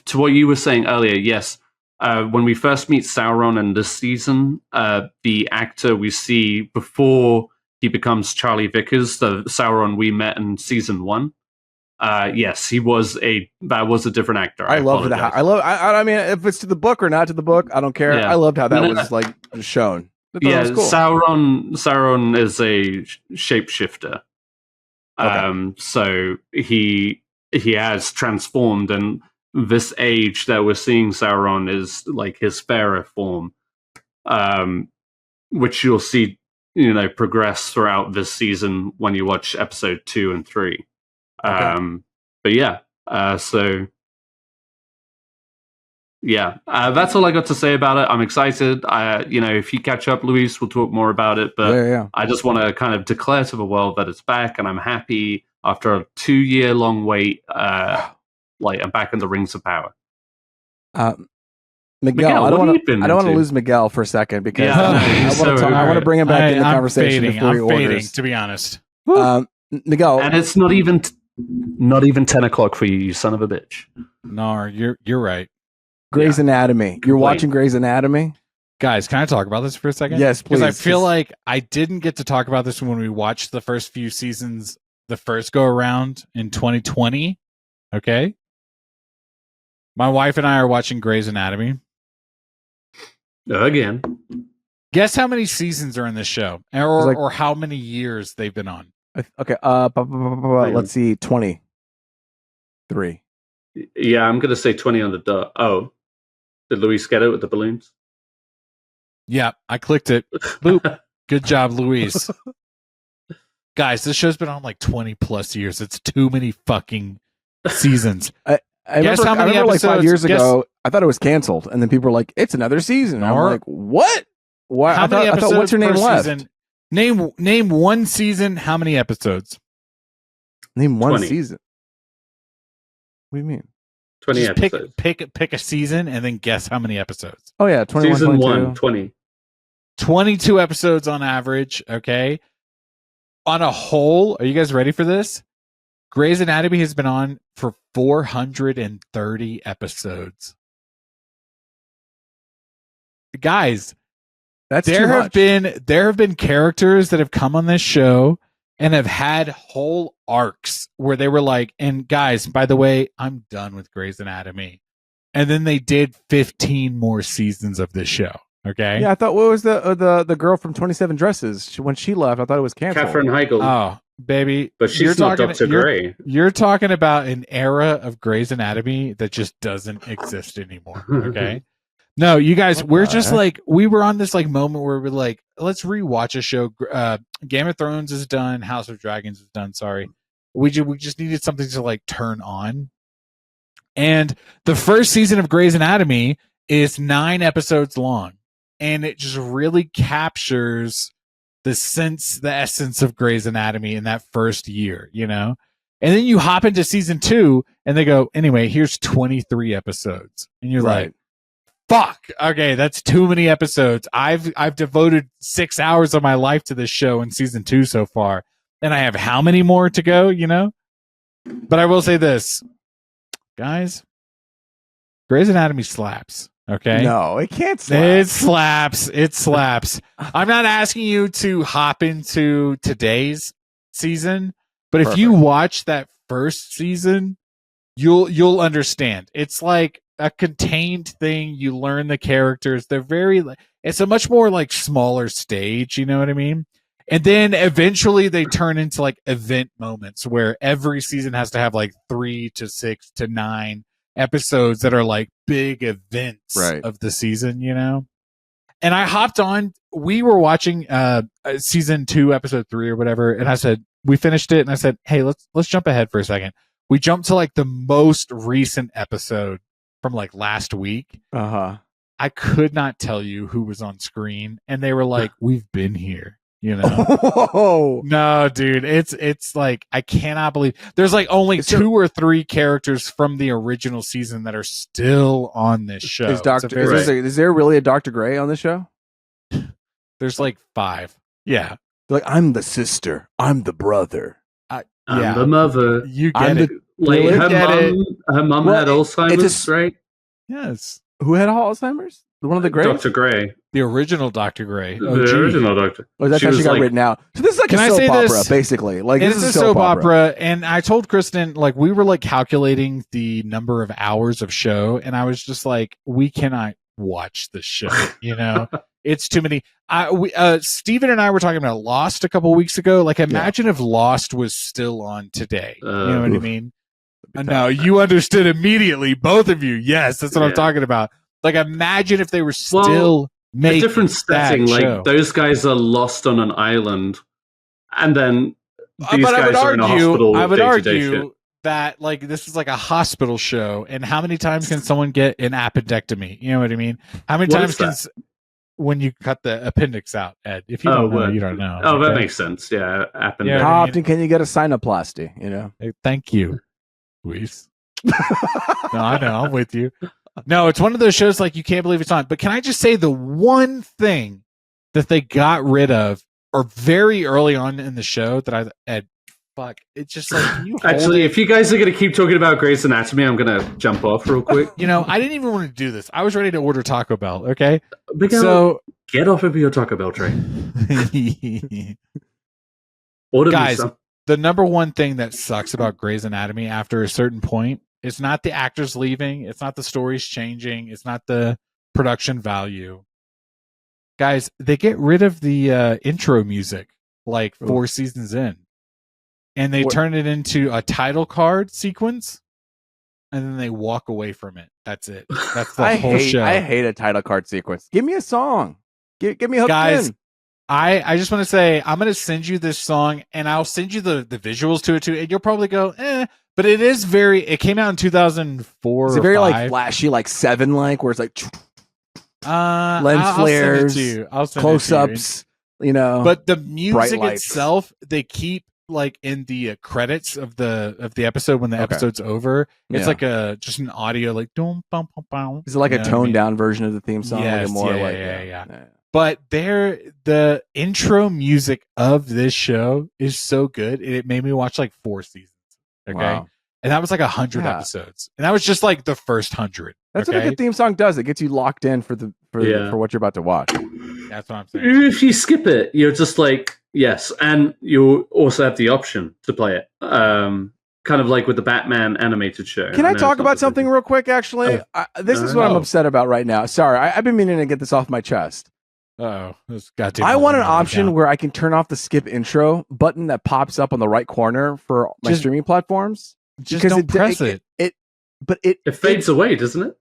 S4: to what you were saying earlier, yes. When we first meet Sauron in this season, the actor we see before he becomes Charlie Vickers, the Sauron we met in season 1. Yes, that was a different actor.
S1: I love that. I mean, if it's to the book or not to the book, I don't care. Yeah. I loved how that was like shown.
S4: Yeah, cool. Sauron is a shapeshifter.
S3: So he has transformed, and this age that we're seeing Sauron is like his fairer form, which you'll see, progress throughout this season when you watch episode 2 and 3. Okay. But yeah, that's all I got to say about it. I'm excited. If you catch up, Luis, we'll talk more about it. But I just want to kind of declare to the world that it's back, and I'm happy after a 2-year-long wait. I'm back in the Rings of Power.
S1: Miguel, I don't want to lose Miguel for a second because I want to bring him back in the conversation.
S2: I'm fading, to be honest.
S1: Miguel,
S3: and it's not even 10 o'clock for you, you son of a bitch.
S2: No, you're right.
S1: Grey's Anatomy. You're watching Grey's Anatomy?
S2: Guys, can I talk about this for a second?
S1: Yes, please.
S2: Because I feel like I didn't get to talk about this when we watched the first few seasons, the first go around in 2020. Okay? My wife and I are watching Grey's Anatomy.
S3: Again.
S2: Guess how many seasons are in this show? Or how many years they've been on?
S1: Okay. Let's see. 23.
S3: Yeah, I'm going to say 20 on the dot. Oh. Did Luis get it with the balloons?
S2: Yeah, I clicked it. Boop. Good job, Luis. Guys, this show's been on like 20 plus years. It's too many fucking seasons.
S1: I remember like 5 years ago, I thought it was canceled. And then people were like, it's another season. And I'm like, what? Why? I thought what's your name left?
S2: Season? Name one season. How many episodes?
S1: Name one season. What do you mean?
S3: 20
S2: Just
S3: episodes.
S2: Pick a season and then guess how many episodes.
S1: Oh, yeah. 21,
S3: season
S1: 22.
S3: 1, 20.
S2: 22 episodes on average. Okay. On a whole, are you guys ready for this? Grey's Anatomy has been on for 430 episodes. Guys,
S1: that's
S2: there have been characters that have come on this show and have had whole arcs where they were like, and guys, by the way, I'm done with Grey's Anatomy. And then they did 15 more seasons of this show. Okay.
S1: Yeah, I thought, what was the girl from 27 Dresses? When she left, I thought it was canceled.
S3: Katherine Heigl.
S2: Oh, baby.
S3: But she's not Dr. Grey.
S2: You're talking about an era of Grey's Anatomy that just doesn't exist anymore. Okay. No, you guys, we're just like, we were on this like moment where we're like, let's rewatch a show. Game of Thrones is done. House of Dragons is done. Sorry. We just needed something to like turn on. And the first season of Grey's Anatomy is 9 episodes long. And it just really captures the essence of Grey's Anatomy in that first year, And then you hop into season 2 and they go, anyway, here's 23 episodes. And you're like, fuck. Okay, that's too many episodes. I've devoted 6 hours of my life to this show in season 2 so far. And I have how many more to go, But I will say this, guys, Grey's Anatomy slaps. Okay.
S1: No, it can't slap.
S2: It slaps. I'm not asking you to hop into today's season, but if you watch that first season, you'll understand. It's like a contained thing. You learn the characters. It's a much more like smaller stage, you know what I mean? And then eventually they turn into like event moments where every season has to have like 3 to 6 to 9 episodes that are like big events of the season, And I hopped on, we were watching season 2, episode 3 or whatever, and I said, we finished it, and I said, hey, let's jump ahead for a second. We jumped to like the most recent episode from like last week. I could not tell you who was on screen, and they were like, we've been here. No, dude, it's like, I cannot believe there's like only 2 or 3 characters from the original season that are still on this show.
S1: Is there really a Dr. Grey on the show?
S2: There's like 5. Yeah.
S1: Like, I'm the sister. I'm the brother.
S3: I'm the mother.
S2: You get it.
S3: Like, her mom had Alzheimer's, right?
S2: Yes.
S1: Who had Alzheimer's? One of the Greys?
S3: Dr. Grey.
S2: The original Dr. Grey.
S3: The original Doctor.
S1: Oh, that's how she got written out. So this is like a soap opera, basically. Like,
S2: this is a soap opera. And I told Kristen, like, we were like calculating the number of hours of show, and I was just like, we cannot watch this show, It's too many. Steven and I were talking about Lost a couple weeks ago. Like, imagine if Lost was still on today. You know what I mean? No, you understood immediately, both of you. Yes, that's what I'm talking about. Like, imagine if they were still making
S3: a different setting.
S2: That
S3: like
S2: show.
S3: Those guys are lost on an island, and then these
S2: but
S3: guys are in a hospital.
S2: I would
S3: day-to-day
S2: argue
S3: shit.
S2: that like this is like a hospital show, and how many times can someone get an appendectomy? You know what I mean? How many times can when you cut the appendix out, Ed? If you don't know, you don't know.
S3: Oh, that makes sense. Yeah, appendectomy.
S1: How often can you get a sinoplasty? You know.
S2: Hey, thank you, Luis. No, I know. I'm with you. No, it's one of those shows like you can't believe it's on. But can I just say the one thing that they got rid of, or very early on in the show that it's just like, can you
S3: actually, if you guys are going to keep talking about Grey's Anatomy, I'm going to jump off real quick.
S2: You know, I didn't even want to do this. I was ready to order Taco Bell. Okay,
S3: Miguel, so get off of your Taco Bell train. Order
S2: guys. The number one thing that sucks about Grey's Anatomy after a certain point, it's not the actors leaving, it's not the stories changing, it's not the production value. Guys, they get rid of the intro music like 4 seasons in, and they turn it into a title card sequence, and then they walk away from it. That's it. That's the whole show.
S1: I hate a title card sequence. Give me a song. Give me hooked
S2: guys,
S1: in.
S2: I just want to say, I'm going to send you this song, and I'll send you the visuals to it too, and you'll probably go, but it is it came out in 2004.
S1: Is it very like flashy, like Seven, like where it's like lens flares, close ups, you know?
S2: But the music itself, they keep like in the credits of the episode when the episode's over. It's like just an audio like dum bum bum bum.
S1: Is it like a toned down version of the theme song?
S2: Yes,
S1: like
S2: yeah. But the intro music of this show is so good. It made me watch like 4 seasons. Okay. Wow. And that was like 100 episodes. And that was just like the first 100.
S1: That's what a good theme song does. It gets you locked in for what you're about to watch.
S2: That's what I'm saying.
S3: If you skip it, you're just like, yes. And you also have the option to play it. Kind of like with the Batman animated show.
S1: Can I talk about something real quick, actually? This is what I'm upset about right now. Sorry, I've been meaning to get this off my chest.
S2: This goddamn!
S1: I want an option where I can turn off the skip intro button that pops up on the right corner for my streaming platforms.
S2: Just don't press it.
S3: It fades away, doesn't it?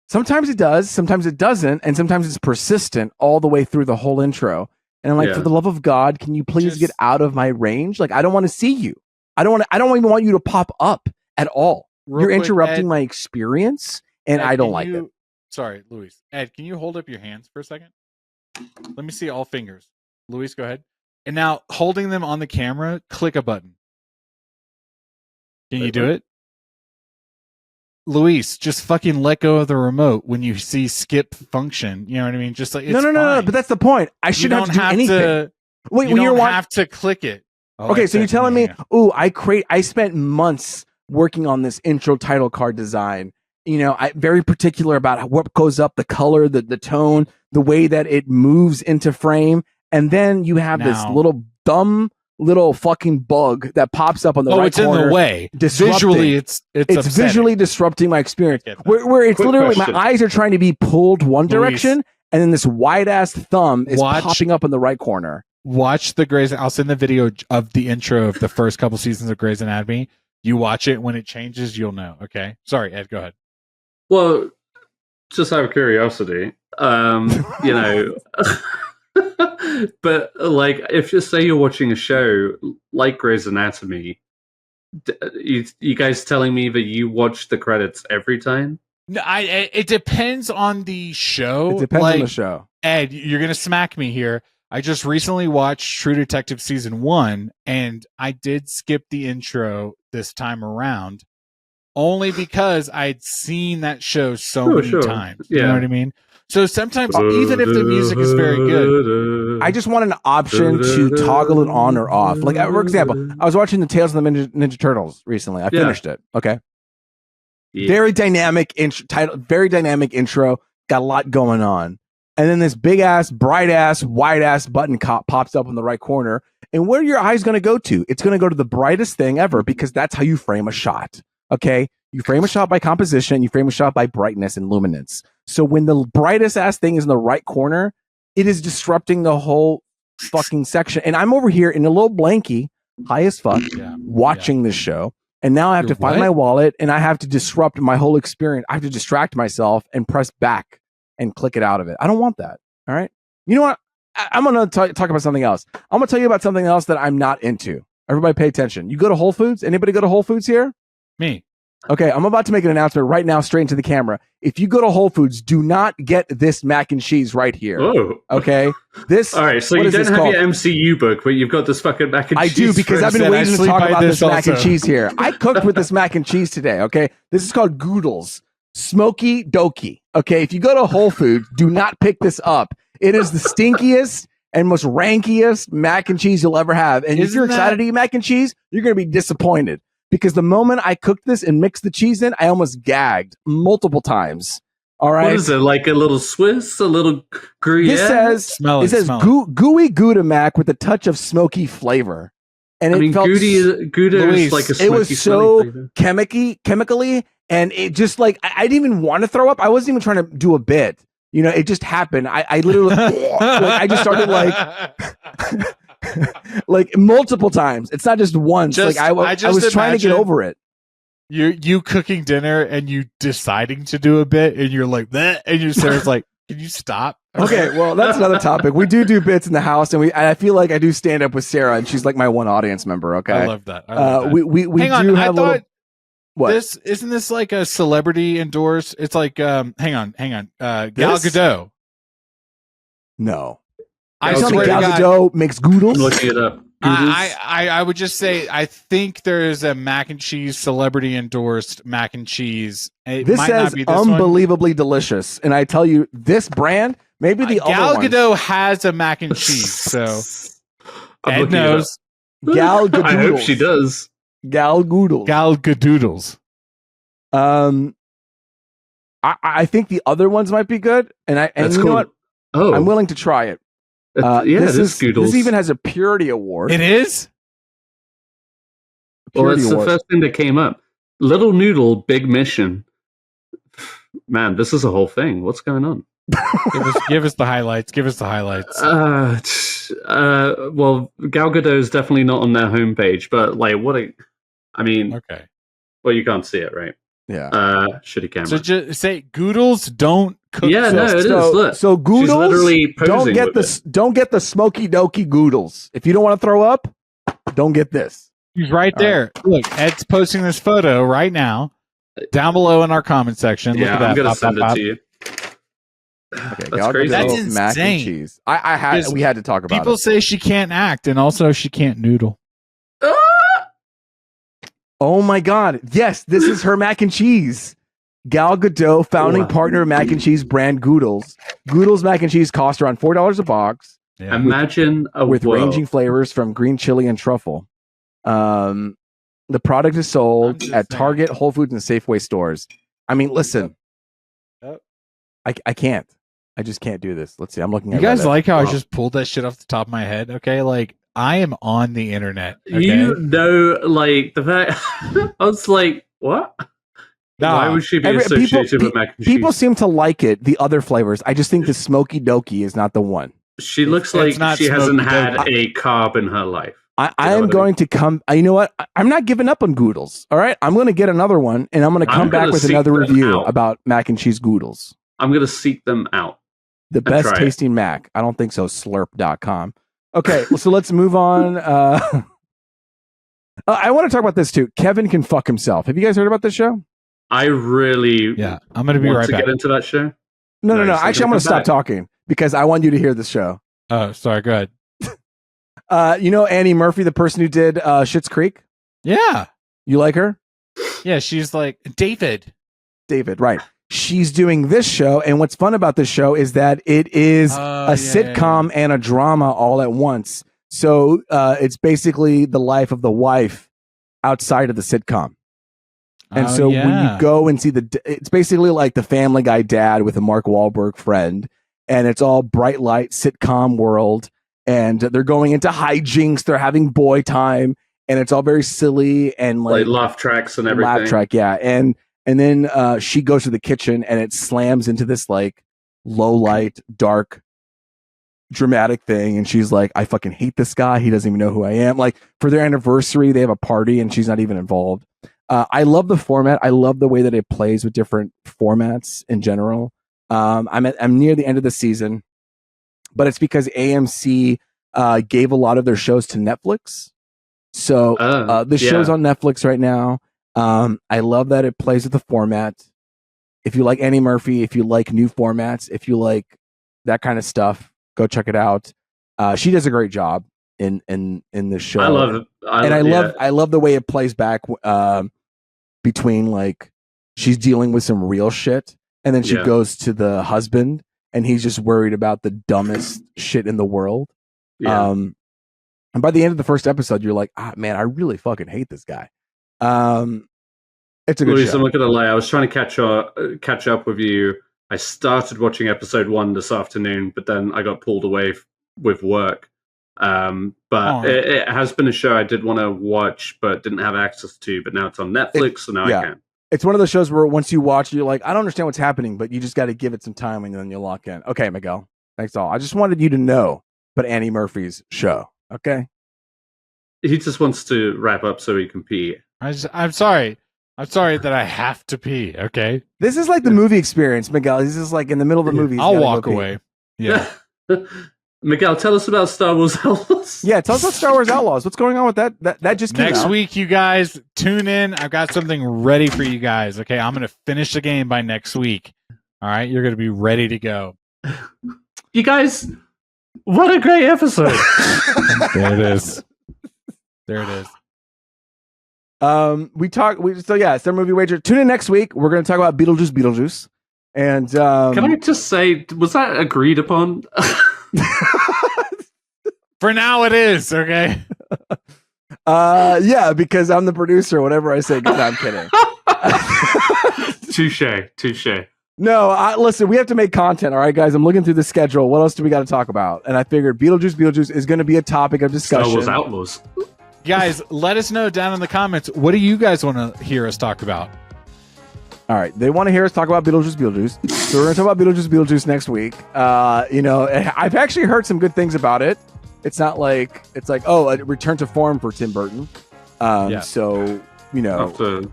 S1: Sometimes it does, sometimes it doesn't, and sometimes it's persistent all the way through the whole intro. And I'm like, for the love of God, can you please get out of my range? Like, I don't want to see you. I don't even want you to pop up at all. You're interrupting my experience, and I don't like it.
S2: Sorry, Luis. Ed, can you hold up your hands for a second? Let me see all fingers. Luis, go ahead. And now, holding them on the camera, click a button. Can you do it? Luis, just fucking let go of the remote when you see skip function. You know what I mean? Just like,
S1: no. But that's the point. I shouldn't have to do anything.
S2: Wait, you don't have to click it.
S1: Okay, so you're telling me, I spent months working on this intro title card design. You know, I'm very particular about what goes up, the color, the tone, the way that it moves into frame. And then you have this little fucking bug that pops up on the right corner.
S2: It's in the way. Visually, it's
S1: visually disrupting my experience. Where it's literally my eyes are trying to be pulled one direction, and then this wide ass thumb is popping up in the right corner.
S2: Watch the Grey's. I'll send the video of the intro of the first couple seasons of Grey's Anatomy. You watch it. When it changes, you'll know. Okay. Sorry, Ed. Go ahead.
S3: Well, just out of curiosity, you know. But like, if you say you're watching a show like Grey's Anatomy, you guys telling me that you watch the credits every time?
S2: No, it depends on the show.
S1: It depends on the show.
S2: Ed, you're gonna smack me here. I just recently watched True Detective season 1, and I did skip the intro this time around, only because I'd seen that show so many times. You know what I mean? So sometimes, even if the music is very good,
S1: I just want an option to toggle it on or off. Like, for example, I was watching the Tales of the Ninja Turtles recently. I finished it. Okay, very dynamic intro. Very dynamic intro. Got a lot going on, and then this big ass, bright ass, wide ass button pops up in the right corner. And where are your eyes going to go to? It's going to go to the brightest thing ever, because that's how you frame a shot. Okay, you frame a shot by composition. You frame a shot by brightness and luminance. So when the brightest ass thing is in the right corner, it is disrupting the whole fucking section. And I'm over here in a little blankie, high as fuck, watching this show. And now I have to find my wallet, and I have to disrupt my whole experience. I have to distract myself and press back and click it out of it. I don't want that. All right. You know what? I'm going to talk about something else. I'm going to tell you about something else that I'm not into. Everybody pay attention. You go to Whole Foods? Anybody go to Whole Foods here?
S2: Me.
S1: Okay, I'm about to make an announcement right now, straight into the camera. If you go to Whole Foods, do not get this mac and cheese right here.
S3: Oh.
S1: Okay? This.
S3: All right, so you don't have your MCU book, but you've got this fucking mac and cheese.
S1: I do, because I've been waiting to talk about this mac and
S2: also.
S1: cheese here. I cooked with this mac and cheese today, okay? This is called Goodles. Smoky Dokie. Okay, if you go to Whole Foods, do not pick this up. It is the stinkiest and most rankiest mac and cheese you'll ever have. And if you're excited to eat mac and cheese, you're going to be disappointed. Because the moment I cooked this and mixed the cheese in, I almost gagged multiple times. All right.
S3: What is it, like a little Swiss, a little Gruyere?
S1: This says gooey Gouda mac with a touch of smoky flavor. And it felt
S3: Gouda is like a smoky.
S1: It was so chemically, and it just like I didn't even want to throw up. I wasn't even trying to do a bit. You know, it just happened. I literally, like, I just started like. Like multiple times. It's not just once. Like I was trying to get over it.
S2: You cooking dinner and you deciding to do a bit, and you're like that, and your Sarah's like, "Can you stop?"
S1: Okay, well that's another topic. We do bits in the house, and I feel like I do stand up with Sarah, and she's like my one audience member. Okay,
S2: I love that.
S1: We
S2: hang on,
S1: do have
S2: I thought
S1: what
S2: isn't this like a celebrity endorsed? It's like hang on, Gal Gadot.
S1: No.
S2: I
S1: Gal Gadot makes Goodles.
S3: I'm looking it up.
S2: I would just say I think there is a mac and cheese celebrity endorsed mac and cheese.
S1: This says unbelievably delicious, and I tell you, this brand, maybe the
S2: Gal
S1: other
S2: Gadot has a mac and cheese, so Ed knows.
S1: Gal Gadoodles.
S3: I hope she does.
S1: Gal Goodles.
S2: Gal Gadoodles.
S1: I think the other ones might be good, and you know what?
S3: Oh,
S1: I'm willing to try it.
S3: This
S1: even has a purity award.
S2: It is?
S3: Well, it's the first thing that came up. Little Noodle, Big Mission. Man, this is a whole thing. What's going on?
S2: Give us the highlights. Give us the highlights.
S3: Well, Gal Gadot is definitely not on their homepage, but like,
S2: okay.
S3: Well, you can't see it, right?
S1: Yeah.
S3: Shitty camera.
S2: So just say Goodles don't cook.
S3: Yeah, no, it is. Look,
S1: so Goodles,
S3: she's literally posing
S1: don't get the smoky dokie Goodles. If you don't want to throw up, don't get this.
S2: He's right there. Right. Look, Ed's posting this photo right now down below in our comment section.
S3: Yeah,
S2: Look at that.
S3: I'm gonna send it to you.
S1: Okay,
S3: that's crazy.
S2: That's insane.
S1: Mac and cheese. We had to talk about it.
S2: People say she can't act, and also she can't noodle.
S1: Oh my God. Yes, this is her mac and cheese. Gal Gadot, founding partner of mac and cheese brand Goodles. Goodles mac and cheese cost around $4 a box.
S3: Yeah. Imagine
S1: with ranging flavors from green chili and truffle. The product is sold at Target, Whole Foods, and Safeway stores. I mean, listen. I can't. I just can't do this. Let's see. I'm looking at
S2: you guys like how I just pulled that shit off the top of my head? Okay, like I am on the internet. Okay?
S3: You know, like the fact I was like, what?
S2: No.
S3: Why would she be associated with mac and cheese?
S1: People seem to like it, the other flavors. I just think the smoky dokie is not the one.
S3: She looks like she hasn't had a carb in her life.
S1: I am going to come. You know what? I'm not giving up on Goodles. All right, I'm going to get another one, and I'm going to come back with another review about mac and cheese Goodles.
S3: I'm going to seek them out.
S1: The best tasting mac. I don't think so. Slurp.com. Okay, well, so let's move on. I want to talk about this too. Kevin can fuck himself. Have you guys heard about this show?
S3: I really
S2: I'm going to be right back.
S3: Get into that show.
S1: No. Actually, I'm going to stop talking because I want you to hear this show.
S2: Oh, sorry. Go ahead.
S1: You know Annie Murphy, the person who did Schitt's Creek?
S2: Yeah.
S1: You like her?
S2: Yeah, she's like David, right.
S1: She's doing this show, and what's fun about this show is that it is a sitcom and a drama all at once. So it's basically the life of the wife outside of the sitcom. And when you go and see it's basically like the Family Guy dad with a Mark Wahlberg friend, and it's all bright light sitcom world, and they're going into hijinks, they're having boy time, and it's all very silly and like
S3: laugh tracks and everything.
S1: Laugh track, yeah. And then she goes to the kitchen and it slams into this like low light, dark dramatic thing, and she's like, I fucking hate this guy. He doesn't even know who I am. Like, for their anniversary, they have a party, and she's not even involved. I love the format. I love the way that it plays with different formats in general. I'm near the end of the season, but it's because AMC gave a lot of their shows to Netflix. So the show's on Netflix right now. I love that it plays with the format. If you like Annie Murphy, if you like new formats, if you like that kind of stuff, go check it out. She does a great job in this show.
S4: I love it.
S1: I love the way it plays back between, like, she's dealing with some real shit, and then she goes to the husband, and he's just worried about the dumbest shit in the world. Yeah. And by the end of the first episode, you're like, man, I really fucking hate this guy. It's a good show.
S3: I'm not gonna lie. I was trying to catch up with you. I started watching episode 1 this afternoon, but then I got pulled away with work. But it has been a show I did want to watch, but didn't have access to. But now it's on Netflix, so now I can.
S1: It's one of those shows where once you watch, you're like, I don't understand what's happening, but you just got to give it some time, and then you lock in. Okay, Miguel. Thanks all. I just wanted you to know about Annie Murphy's show. Okay.
S3: He just wants to wrap up so he can pee.
S2: I'm sorry. I'm sorry that I have to pee. Okay.
S1: This is like the movie experience, Miguel. This is like in the middle of the movie.
S2: I'll walk away. Yeah.
S3: Miguel, tell us about Star Wars Outlaws.
S1: Yeah, tell us about Star Wars Outlaws. What's going on with that? That just came
S2: next
S1: out.
S2: week, you guys tune in. I've got something ready for you guys. Okay, I'm gonna finish the game by next week. All right, you're gonna be ready to go.
S4: You guys, what a great episode!
S2: There it is. There it is.
S1: Star Movie Wager. Tune in next week. We're gonna talk about Beetlejuice. And
S3: can I just say, was that agreed upon?
S2: For now it is, okay?
S1: Yeah, because I'm the producer. Whatever I say, no, I'm kidding.
S3: Touche.
S1: No, listen, we have to make content, all right, guys? I'm looking through the schedule. What else do we got to talk about? And I figured Beetlejuice is going to be a topic of discussion.
S3: Star Wars Outlaws.
S2: Guys, let us know down in the comments, what do you guys want to hear us talk about?
S1: All right, they want to hear us talk about Beetlejuice. So we're going to talk about Beetlejuice next week. I've actually heard some good things about it. It's not like it's like, oh, a return to form for Tim Burton. So,
S3: after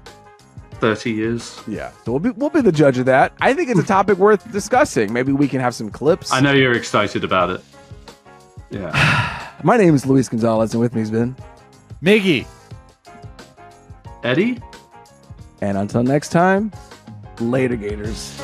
S3: 30 years.
S1: Yeah. So we'll be the judge of that. I think it's a topic worth discussing. Maybe we can have some clips.
S3: I know you're excited about it. Yeah.
S1: My name is Luis Gonzalez, and with me has been
S2: Miggy.
S3: Eddie?
S1: And until next time, later, Gators.